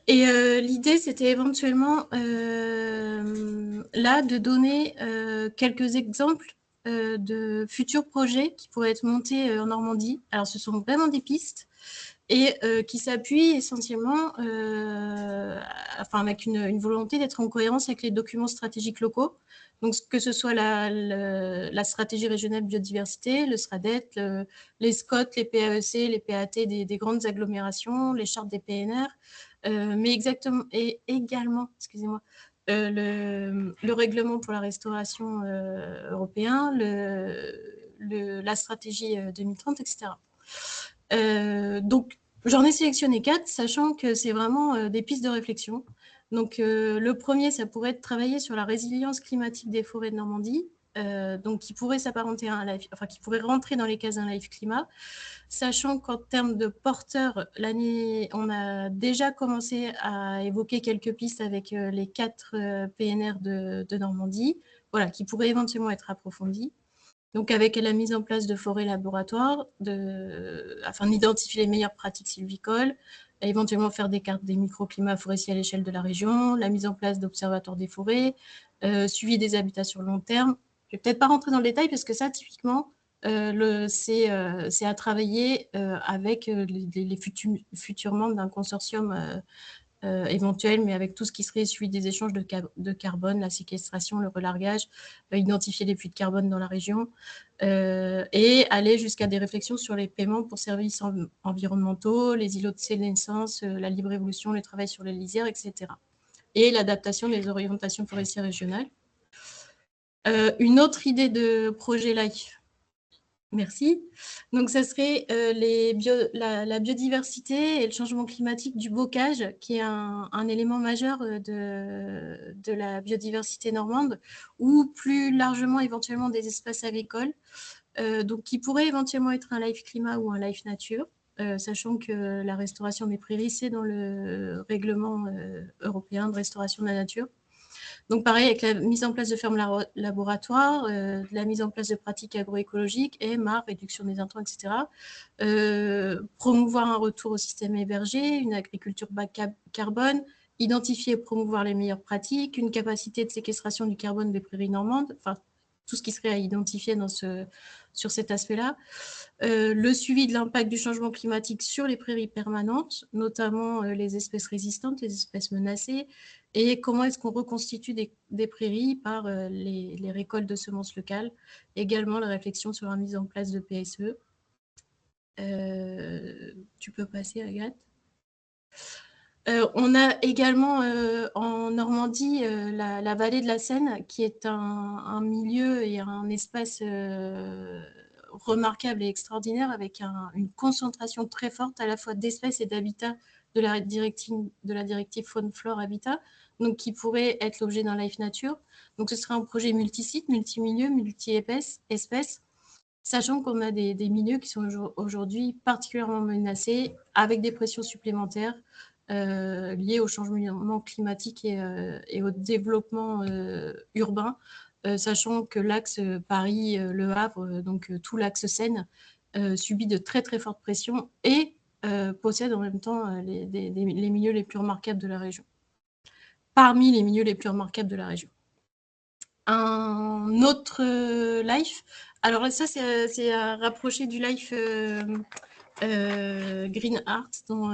Et l'idée, c'était éventuellement là de donner quelques exemples de futurs projets qui pourraient être montés en Normandie. Alors, ce sont vraiment des pistes et qui s'appuient essentiellement avec une volonté d'être en cohérence avec les documents stratégiques locaux. Donc, que ce soit la stratégie régionale biodiversité, le SRADET, les SCOT, les PAEC, les PAT des grandes agglomérations, les chartes des PNR, mais également, excusez-moi, le règlement pour la restauration européen, la stratégie 2030, etc. Donc, j'en ai sélectionné 4, sachant que c'est vraiment des pistes de réflexion. Donc, le premier, ça pourrait être travailler sur la résilience climatique des forêts de Normandie, donc qui pourrait s'apparenter à un live, qui pourrait rentrer dans les cases d'un live climat, sachant qu'en termes de porteurs, l'année, on a déjà commencé à évoquer quelques pistes avec les 4 PNR de Normandie, voilà, qui pourraient éventuellement être approfondies. Donc, avec la mise en place de forêts laboratoires, afin d'identifier les meilleures pratiques sylvicoles, éventuellement faire des cartes des microclimats forestiers à l'échelle de la région, la mise en place d'observatoires des forêts, suivi des habitats sur le long terme. Je ne vais peut-être pas rentrer dans le détail parce que ça, typiquement, c'est à travailler avec les futurs membres d'un consortium éventuel, mais avec tout ce qui serait suivi des échanges de carbone, la séquestration, le relargage, identifier les puits de carbone dans la région, et aller jusqu'à des réflexions sur les paiements pour services environnementaux, les îlots de sénescence, la libre évolution, le travail sur les lisières, etc. Et l'adaptation des orientations forestières régionales. Une autre idée de projet LIFE. Merci. Donc, ça serait la biodiversité et le changement climatique du bocage, qui est un élément majeur de la biodiversité normande, ou plus largement, éventuellement, des espaces agricoles, donc qui pourrait éventuellement être un life climat ou un life nature, sachant que la restauration des prairies, c'est dans le règlement européen de restauration de la nature. Donc, pareil, avec la mise en place de fermes laboratoires, la mise en place de pratiques agroécologiques, EMA, réduction des intrants, etc. Promouvoir un retour au système hébergé, une agriculture bas carbone, identifier et promouvoir les meilleures pratiques, une capacité de séquestration du carbone des prairies normandes, enfin, tout ce qui serait à identifier sur cet aspect-là. Le suivi de l'impact du changement climatique sur les prairies permanentes, notamment les espèces résistantes, les espèces menacées, et comment est-ce qu'on reconstitue des prairies par les récoltes de semences locales. Également, la réflexion sur la mise en place de PSE. Tu peux passer, Agathe. On a également en Normandie la vallée de la Seine, qui est un milieu et un espace remarquable et extraordinaire, avec une concentration très forte à la fois d'espèces et d'habitats de la directive Faune-Flore Habitat, donc qui pourrait être l'objet d'un Life Nature. Donc ce serait un projet multisite, multimilieu, multi-espèces, sachant qu'on a des milieux qui sont aujourd'hui particulièrement menacés, avec des pressions supplémentaires liées au changement climatique et au développement urbain, sachant que l'axe Paris-Le Havre, donc tout l'axe Seine, subit de très très fortes pressions et possède en même temps les milieux les plus remarquables de la région. Parmi les milieux les plus remarquables de la région. Un autre life, alors ça c'est à rapprocher du life Green Art dont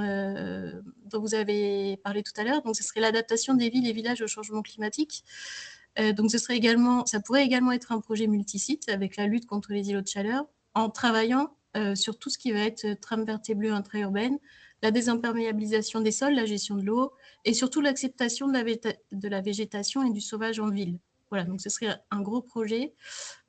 vous avez parlé tout à l'heure. Donc ce serait l'adaptation des villes et villages au changement climatique. Donc ça pourrait également être un projet multisite avec la lutte contre les îlots de chaleur, en travaillant sur tout ce qui va être trame verte et bleue intra-urbaine, la désimperméabilisation des sols, la gestion de l'eau, et surtout l'acceptation de la végétation et du sauvage en ville. Voilà, donc ce serait un gros projet,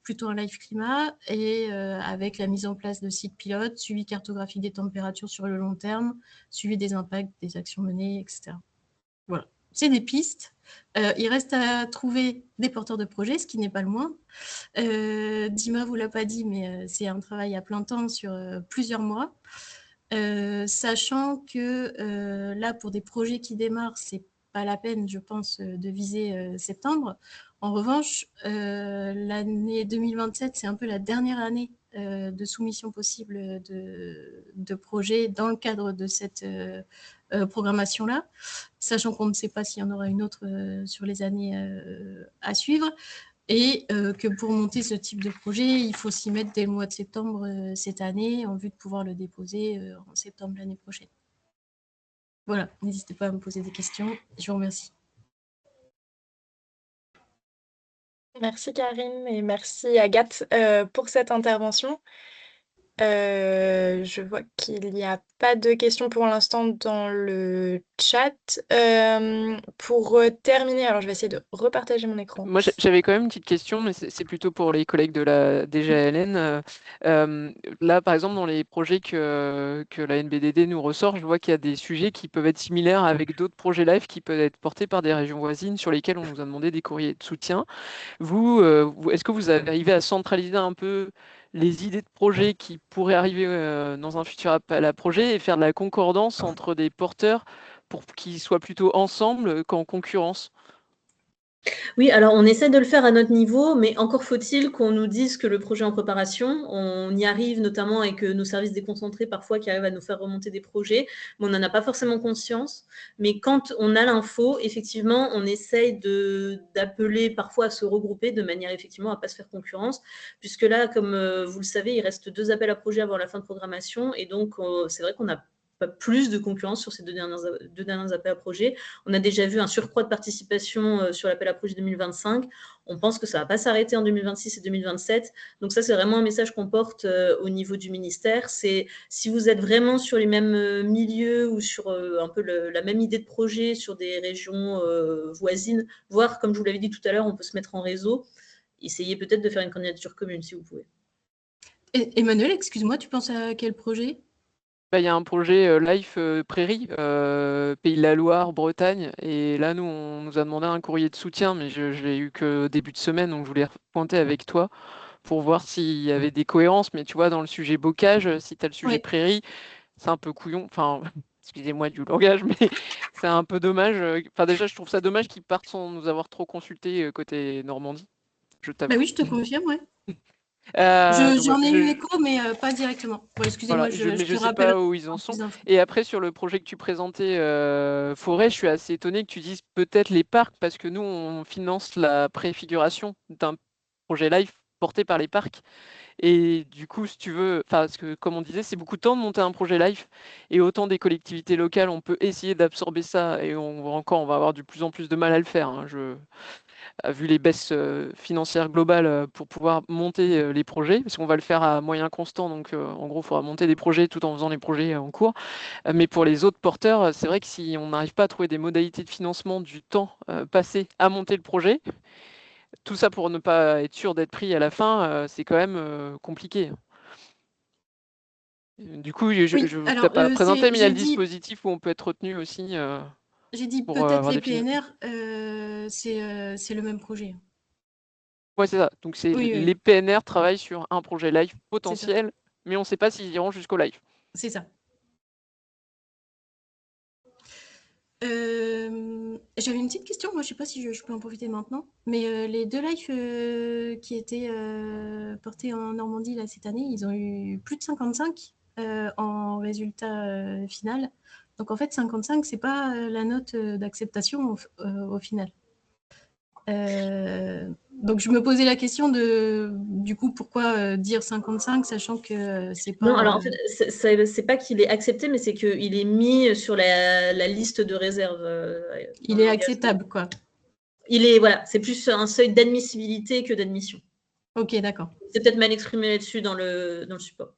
plutôt un life climat, et avec la mise en place de sites pilotes, suivi cartographique des températures sur le long terme, suivi des impacts des actions menées, etc. Voilà, c'est des pistes. Il reste à trouver des porteurs de projets, ce qui n'est pas le moins. Dima ne vous l'a pas dit, mais c'est un travail à plein temps sur plusieurs mois. Sachant que là, pour des projets qui démarrent, c'est pas la peine, je pense, de viser septembre. En revanche, l'année 2027, c'est un peu la dernière année de soumission possible de projets dans le cadre de cette programmation-là, sachant qu'on ne sait pas s'il y en aura une autre sur les années à suivre. Et que pour monter ce type de projet, il faut s'y mettre dès le mois de septembre cette année, en vue de pouvoir le déposer en septembre l'année prochaine. Voilà, n'hésitez pas à me poser des questions. Je vous remercie. Merci Karine et merci Agathe pour cette intervention. Je vois qu'il n'y a pas de questions pour l'instant dans le chat. Pour terminer, alors je vais essayer de repartager mon écran. Moi, j'avais quand même une petite question, mais c'est plutôt pour les collègues de la DGALN. Là, par exemple, dans les projets que la NBDD nous ressort, je vois qu'il y a des sujets qui peuvent être similaires avec d'autres projets live qui peuvent être portés par des régions voisines sur lesquels on nous a demandé des courriers de soutien. Vous, est-ce que vous arrivez à centraliser un peu les idées de projets qui pourraient arriver dans un futur appel à projet et faire de la concordance entre des porteurs pour qu'ils soient plutôt ensemble qu'en concurrence? Oui, alors on essaie de le faire à notre niveau, mais encore faut-il qu'on nous dise que le projet est en préparation. On y arrive notamment avec nos services déconcentrés parfois qui arrivent à nous faire remonter des projets, mais on n'en a pas forcément conscience. Mais quand on a l'info, effectivement, on essaye d'appeler parfois à se regrouper de manière effectivement à ne pas se faire concurrence, puisque là, comme vous le savez, il reste 2 appels à projets avant la fin de programmation, et donc c'est vrai qu'on a pas plus de concurrence sur ces deux dernières appels à projets. On a déjà vu un surcroît de participation sur l'appel à projet 2025. On pense que ça ne va pas s'arrêter en 2026 et 2027. Donc ça, c'est vraiment un message qu'on porte au niveau du ministère. C'est si vous êtes vraiment sur les mêmes milieux ou sur un peu la même idée de projet sur des régions voisines, voire, comme je vous l'avais dit tout à l'heure, on peut se mettre en réseau. Essayez peut-être de faire une candidature commune si vous pouvez. Emmanuel, excuse-moi, tu penses à quel projet ? Il y a un projet Life Prairie, Pays de la Loire, Bretagne. Et là, on nous a demandé un courrier de soutien, mais je l'ai eu que début de semaine, donc je voulais pointer avec toi pour voir s'il y avait des cohérences. Mais tu vois, dans le sujet bocage, si tu as le sujet prairie, c'est un peu couillon. Enfin, excusez-moi du langage, mais c'est un peu dommage. Enfin, déjà, je trouve ça dommage qu'ils partent sans nous avoir trop consulté côté Normandie. Je t'avoue. Bah oui, je te confirme, ouais. J'en ai eu écho, mais pas directement. Bon, excusez-moi, voilà, je ne sais pas où ils en sont. Et après, sur le projet que tu présentais, Forêt, je suis assez étonnée que tu dises peut-être les parcs, parce que nous, on finance la préfiguration d'un projet live porté par les parcs. Et du coup, si tu veux, parce que comme on disait, c'est beaucoup de temps de monter un projet live. Et autant des collectivités locales, on peut essayer d'absorber ça. Et on va avoir de plus en plus de mal à le faire. Hein, vu les baisses financières globales pour pouvoir monter les projets, parce qu'on va le faire à moyen constant, donc en gros, il faudra monter des projets tout en faisant les projets en cours. Mais pour les autres porteurs, c'est vrai que si on n'arrive pas à trouver des modalités de financement du temps passé à monter le projet, tout ça pour ne pas être sûr d'être pris à la fin, c'est quand même compliqué. Du coup, Oui, t'as alors pas présenté, mais il y a j'ai le dit, dispositif où on peut être retenu aussi j'ai dit pour peut-être avoir les des financements. PNR, c'est le même projet. Ouais, c'est ça. Donc Oui, les oui, PNR travaillent sur un projet live c'est ça, potentiel, mais on ne sait pas s'ils iront jusqu'au live. c'est ça. J'avais une petite question, moi je sais pas si je peux en profiter maintenant, mais les 2 lives qui étaient portés en Normandie là, cette année, ils ont eu plus de 55 en résultat final. Donc en fait, 55, c'est pas la note d'acceptation au final. Donc je me posais la question du coup, pourquoi dire 55, sachant que c'est Non, pas. alors en fait, c'est pas qu'il est accepté, mais c'est qu'il est mis sur la liste de réserve. Il est acceptable, quoi. Voilà, c'est plus un seuil d'admissibilité que d'admission. Ok, d'accord. C'est peut-être mal exprimé là-dessus dans le support.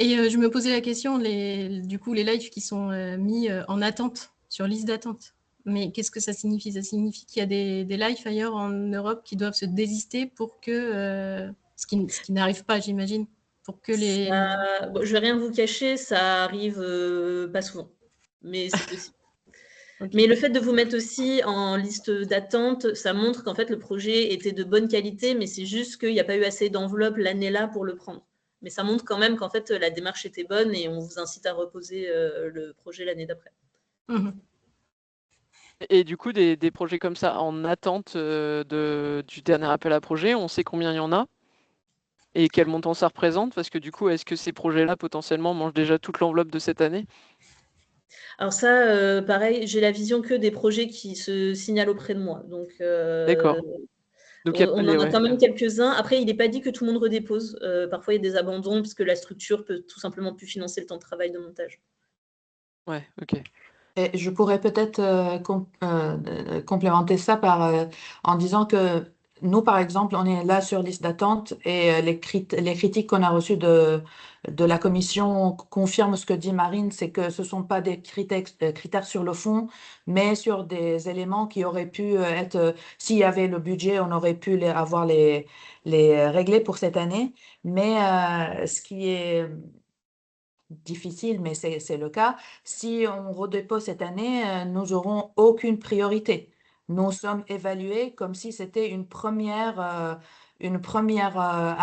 Et je me posais la question, du coup, les lives qui sont mis en attente, sur liste d'attente. Mais qu'est-ce que ça signifie? Ça signifie qu'il y a des lives ailleurs en Europe qui doivent se désister pour que, ce qui n'arrive pas, j'imagine, pour que les. Bon, je vais rien vous cacher, ça arrive pas souvent, mais c'est possible. Ok. Mais le fait de vous mettre aussi en liste d'attente, ça montre qu'en fait le projet était de bonne qualité, mais c'est juste qu'il n'y a pas eu assez d'enveloppe l'année-là pour le prendre. Mais ça montre quand même qu'en fait la démarche était bonne et on vous incite à reposer le projet l'année d'après. Mhm. Et du coup, des projets comme ça en attente du dernier appel à projet, on sait combien il y en a et quel montant ça représente, parce que du coup, est-ce que ces projets-là potentiellement mangent déjà toute l'enveloppe de cette année? Alors ça, pareil, j'ai la vision que des projets qui se signalent auprès de moi. Donc, D'accord. Donc, on en a quand même quelques-uns. Après, il n'est pas dit que tout le monde redépose. Parfois, il y a des abandons parce que la structure peut tout simplement plus financer le temps de travail de montage. Ouais, ok. Et je pourrais peut-être complémenter ça en disant que nous, par exemple, on est là sur liste d'attente et les critiques qu'on a reçues de la commission confirment ce que dit Marine, c'est que ce ne sont pas des critères sur le fond, mais sur des éléments qui auraient pu être, s'il y avait le budget, on aurait pu avoir les régler pour cette année. Mais ce qui est difficile, mais c'est le cas. Si on redépose cette année, nous n'aurons aucune priorité. Nous sommes évalués comme si c'était un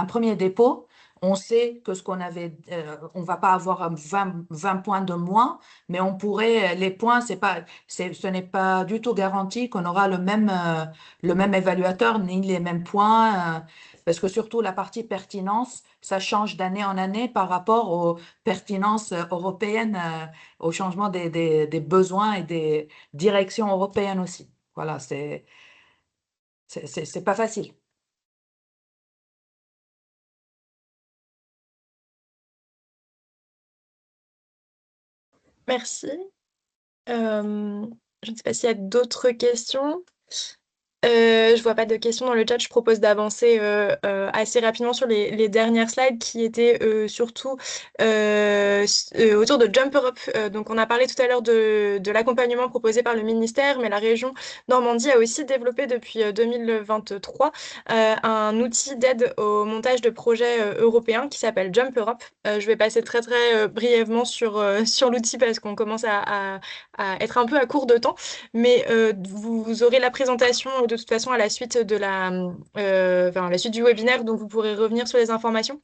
premier dépôt. On sait que ce qu'on avait, on va pas avoir 20 points de moins, mais on pourrait, les points, ce n'est pas du tout garanti qu'on aura le même évaluateur ni les mêmes points, parce que surtout la partie pertinence, ça change d'année en année par rapport aux pertinences européennes, au changement des besoins et des directions européennes aussi. Voilà, c'est pas facile. Merci. Je ne sais pas s'il y a d'autres questions. Je vois pas de questions dans le chat. Je propose d'avancer assez rapidement sur les dernières slides qui étaient surtout autour de Jumper Up. Donc, on a parlé tout à l'heure de l'accompagnement proposé par le ministère, mais la région Normandie a aussi développé depuis 2023 un outil d'aide au montage de projets européens qui s'appelle Jumper Up. Je vais passer très très brièvement sur l'outil parce qu'on commence à être un peu à court de temps, mais vous aurez la présentation de toute façon à la suite la suite du webinaire, donc vous pourrez revenir sur les informations.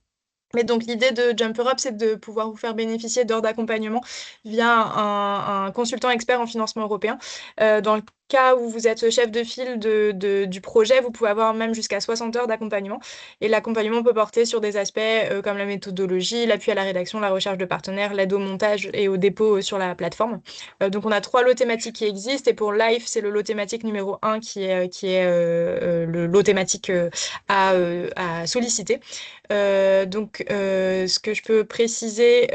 Mais donc l'idée de Jumper Up, c'est de pouvoir vous faire bénéficier d'heures d'accompagnement via un consultant expert en financement européen. Dans le cas où vous êtes chef de file du projet, vous pouvez avoir même jusqu'à 60 heures d'accompagnement. Et l'accompagnement peut porter sur des aspects comme la méthodologie, l'appui à la rédaction, la recherche de partenaires, l'aide au montage et au dépôt sur la plateforme. Donc on a 3 lots thématiques qui existent. Et pour Life, c'est le lot thématique numéro 1 qui est le lot thématique à solliciter. Ce que je peux préciser,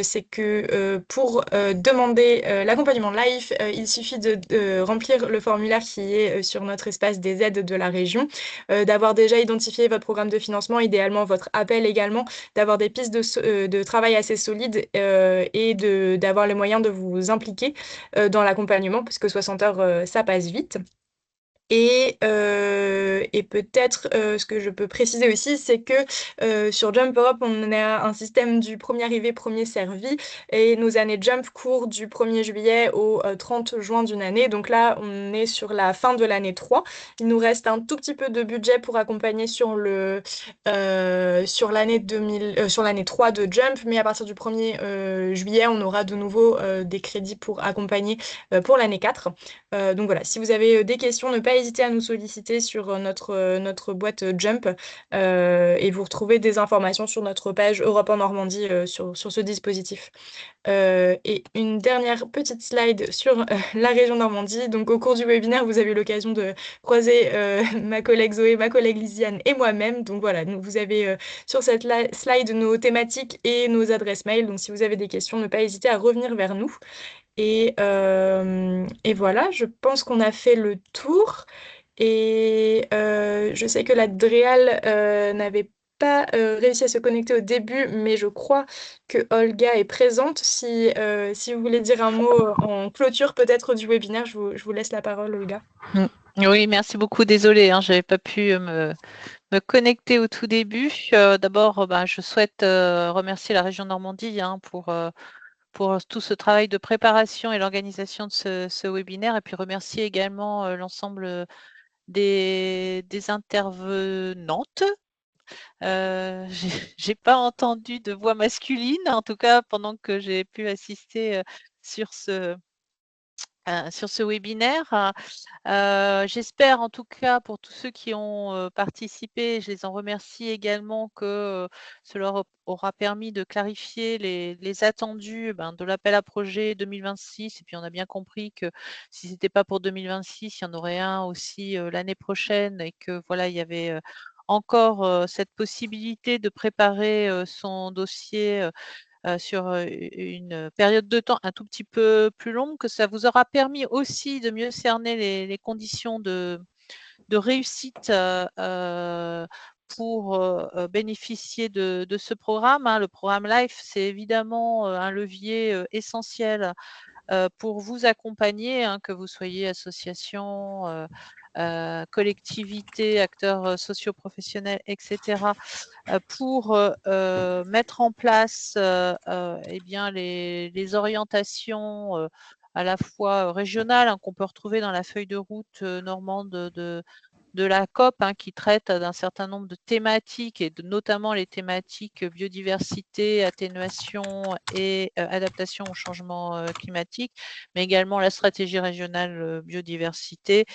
c'est que pour demander l'accompagnement live, il suffit de remplir remplir le formulaire qui est sur notre espace des aides de la région, d'avoir déjà identifié votre programme de financement, idéalement votre appel également, d'avoir des pistes de travail assez solides et d'avoir les moyens de vous impliquer dans l'accompagnement, parce que 60 heures, ça passe vite. Et peut-être ce que je peux préciser aussi, c'est que sur Jump Europe, on a un système du premier arrivé, premier servi, et nos années Jump courent du 1er juillet au 30 juin d'une année. Donc là, on est sur la fin de l'année 3. Il nous reste un tout petit peu de budget pour accompagner sur l'année 3 de Jump, mais à partir du 1er juillet, on aura de nouveau des crédits pour accompagner pour l'année 4. Donc voilà, si vous avez des questions, ne pas hésiter à nous solliciter sur notre boîte Jump et vous retrouvez des informations sur notre page Europe en Normandie sur ce dispositif. Et une dernière petite slide sur la région Normandie. Donc au cours du webinaire, vous avez eu l'occasion de croiser ma collègue Zoé, ma collègue Lisiane et moi-même. Donc voilà, vous avez sur cette slide nos thématiques et nos adresses mail. Donc si vous avez des questions, ne pas hésiter à revenir vers nous. Et voilà, je pense qu'on a fait le tour. Et je sais que la Dréal n'avait pas réussi à se connecter au début, mais je crois que Olga est présente. Si vous voulez dire un mot en clôture peut-être du webinaire, je vous laisse la parole, Olga. Oui, merci beaucoup. Désolée, je n'avais pas pu me connecter au tout début. D'abord, je souhaite remercier la région Normandie pour tout ce travail de préparation et l'organisation de ce webinaire, et puis remercier également l'ensemble des intervenantes. J'ai pas entendu de voix masculine, en tout cas pendant que j'ai pu assister sur ce webinaire. J'espère en tout cas pour tous ceux qui ont participé, je les en remercie également, que cela aura permis de clarifier les attendus de l'appel à projet 2026. Et puis on a bien compris que si ce n'était pas pour 2026, il y en aurait un aussi l'année prochaine, et que voilà, il y avait encore cette possibilité de préparer son dossier sur une période de temps un tout petit peu plus longue, que ça vous aura permis aussi de mieux cerner les conditions de réussite pour bénéficier de ce programme. Le programme LIFE, c'est évidemment un levier essentiel pour vous accompagner, que vous soyez association, collectivité, acteurs socio-professionnels, etc., pour mettre en place bien les orientations à la fois régionales, qu'on peut retrouver dans la feuille de route normande de la COP, qui traite d'un certain nombre de thématiques, et notamment les thématiques biodiversité, atténuation et adaptation au changement climatique, mais également la stratégie régionale biodiversité,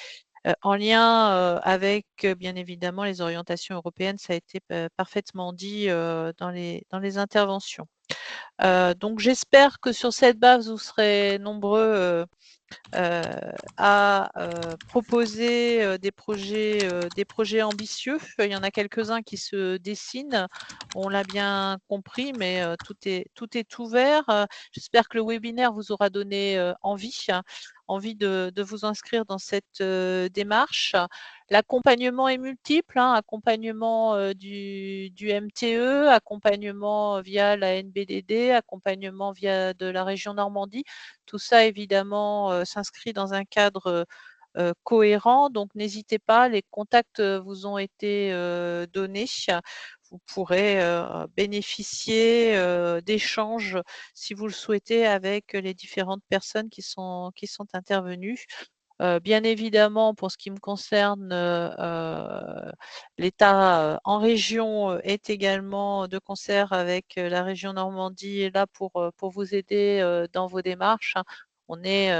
en lien avec bien évidemment les orientations européennes. Ça a été parfaitement dit dans les interventions. Donc j'espère que sur cette base, vous serez nombreux à proposer des projets ambitieux. Il y en a quelques-uns qui se dessinent, on l'a bien compris, mais tout est ouvert. J'espère que le webinaire vous aura donné envie de vous inscrire dans cette démarche. L'accompagnement est multiple, accompagnement du MTE, accompagnement via la NBDD, accompagnement via de la région Normandie. Tout ça, évidemment, s'inscrit dans un cadre cohérent. Donc, n'hésitez pas, les contacts vous ont été donnés. Vous pourrez bénéficier d'échanges, si vous le souhaitez, avec les différentes personnes qui sont intervenues. Bien évidemment, pour ce qui me concerne, l'État en région est également de concert avec la région Normandie là pour vous aider dans vos démarches. On est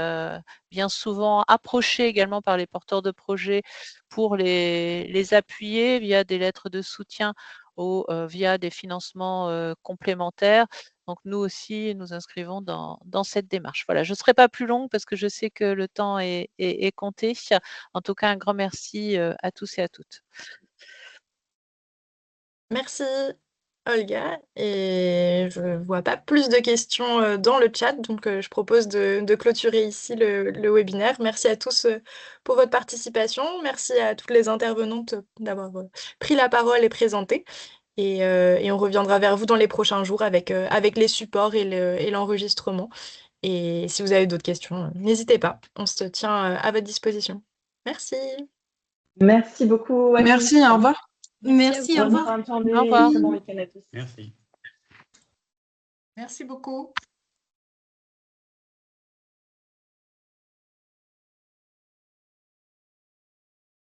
bien souvent approché également par les porteurs de projets pour les appuyer via des lettres de soutien ou via des financements complémentaires. Donc, nous aussi, nous inscrivons dans cette démarche. Voilà, je ne serai pas plus longue parce que je sais que le temps est compté. En tout cas, un grand merci à tous et à toutes. Merci. Olga. Et je ne vois pas plus de questions dans le chat, donc je propose de clôturer ici le webinaire. Merci à tous pour votre participation. Merci à toutes les intervenantes d'avoir pris la parole et présenté. Et on reviendra vers vous dans les prochains jours avec les supports et l'enregistrement. Et si vous avez d'autres questions, n'hésitez pas. On se tient à votre disposition. Merci. Merci beaucoup à tous. Merci, au revoir. Merci, au Bonne revoir. fin de journée Au revoir. et bon week-end à tous. Merci. Merci beaucoup.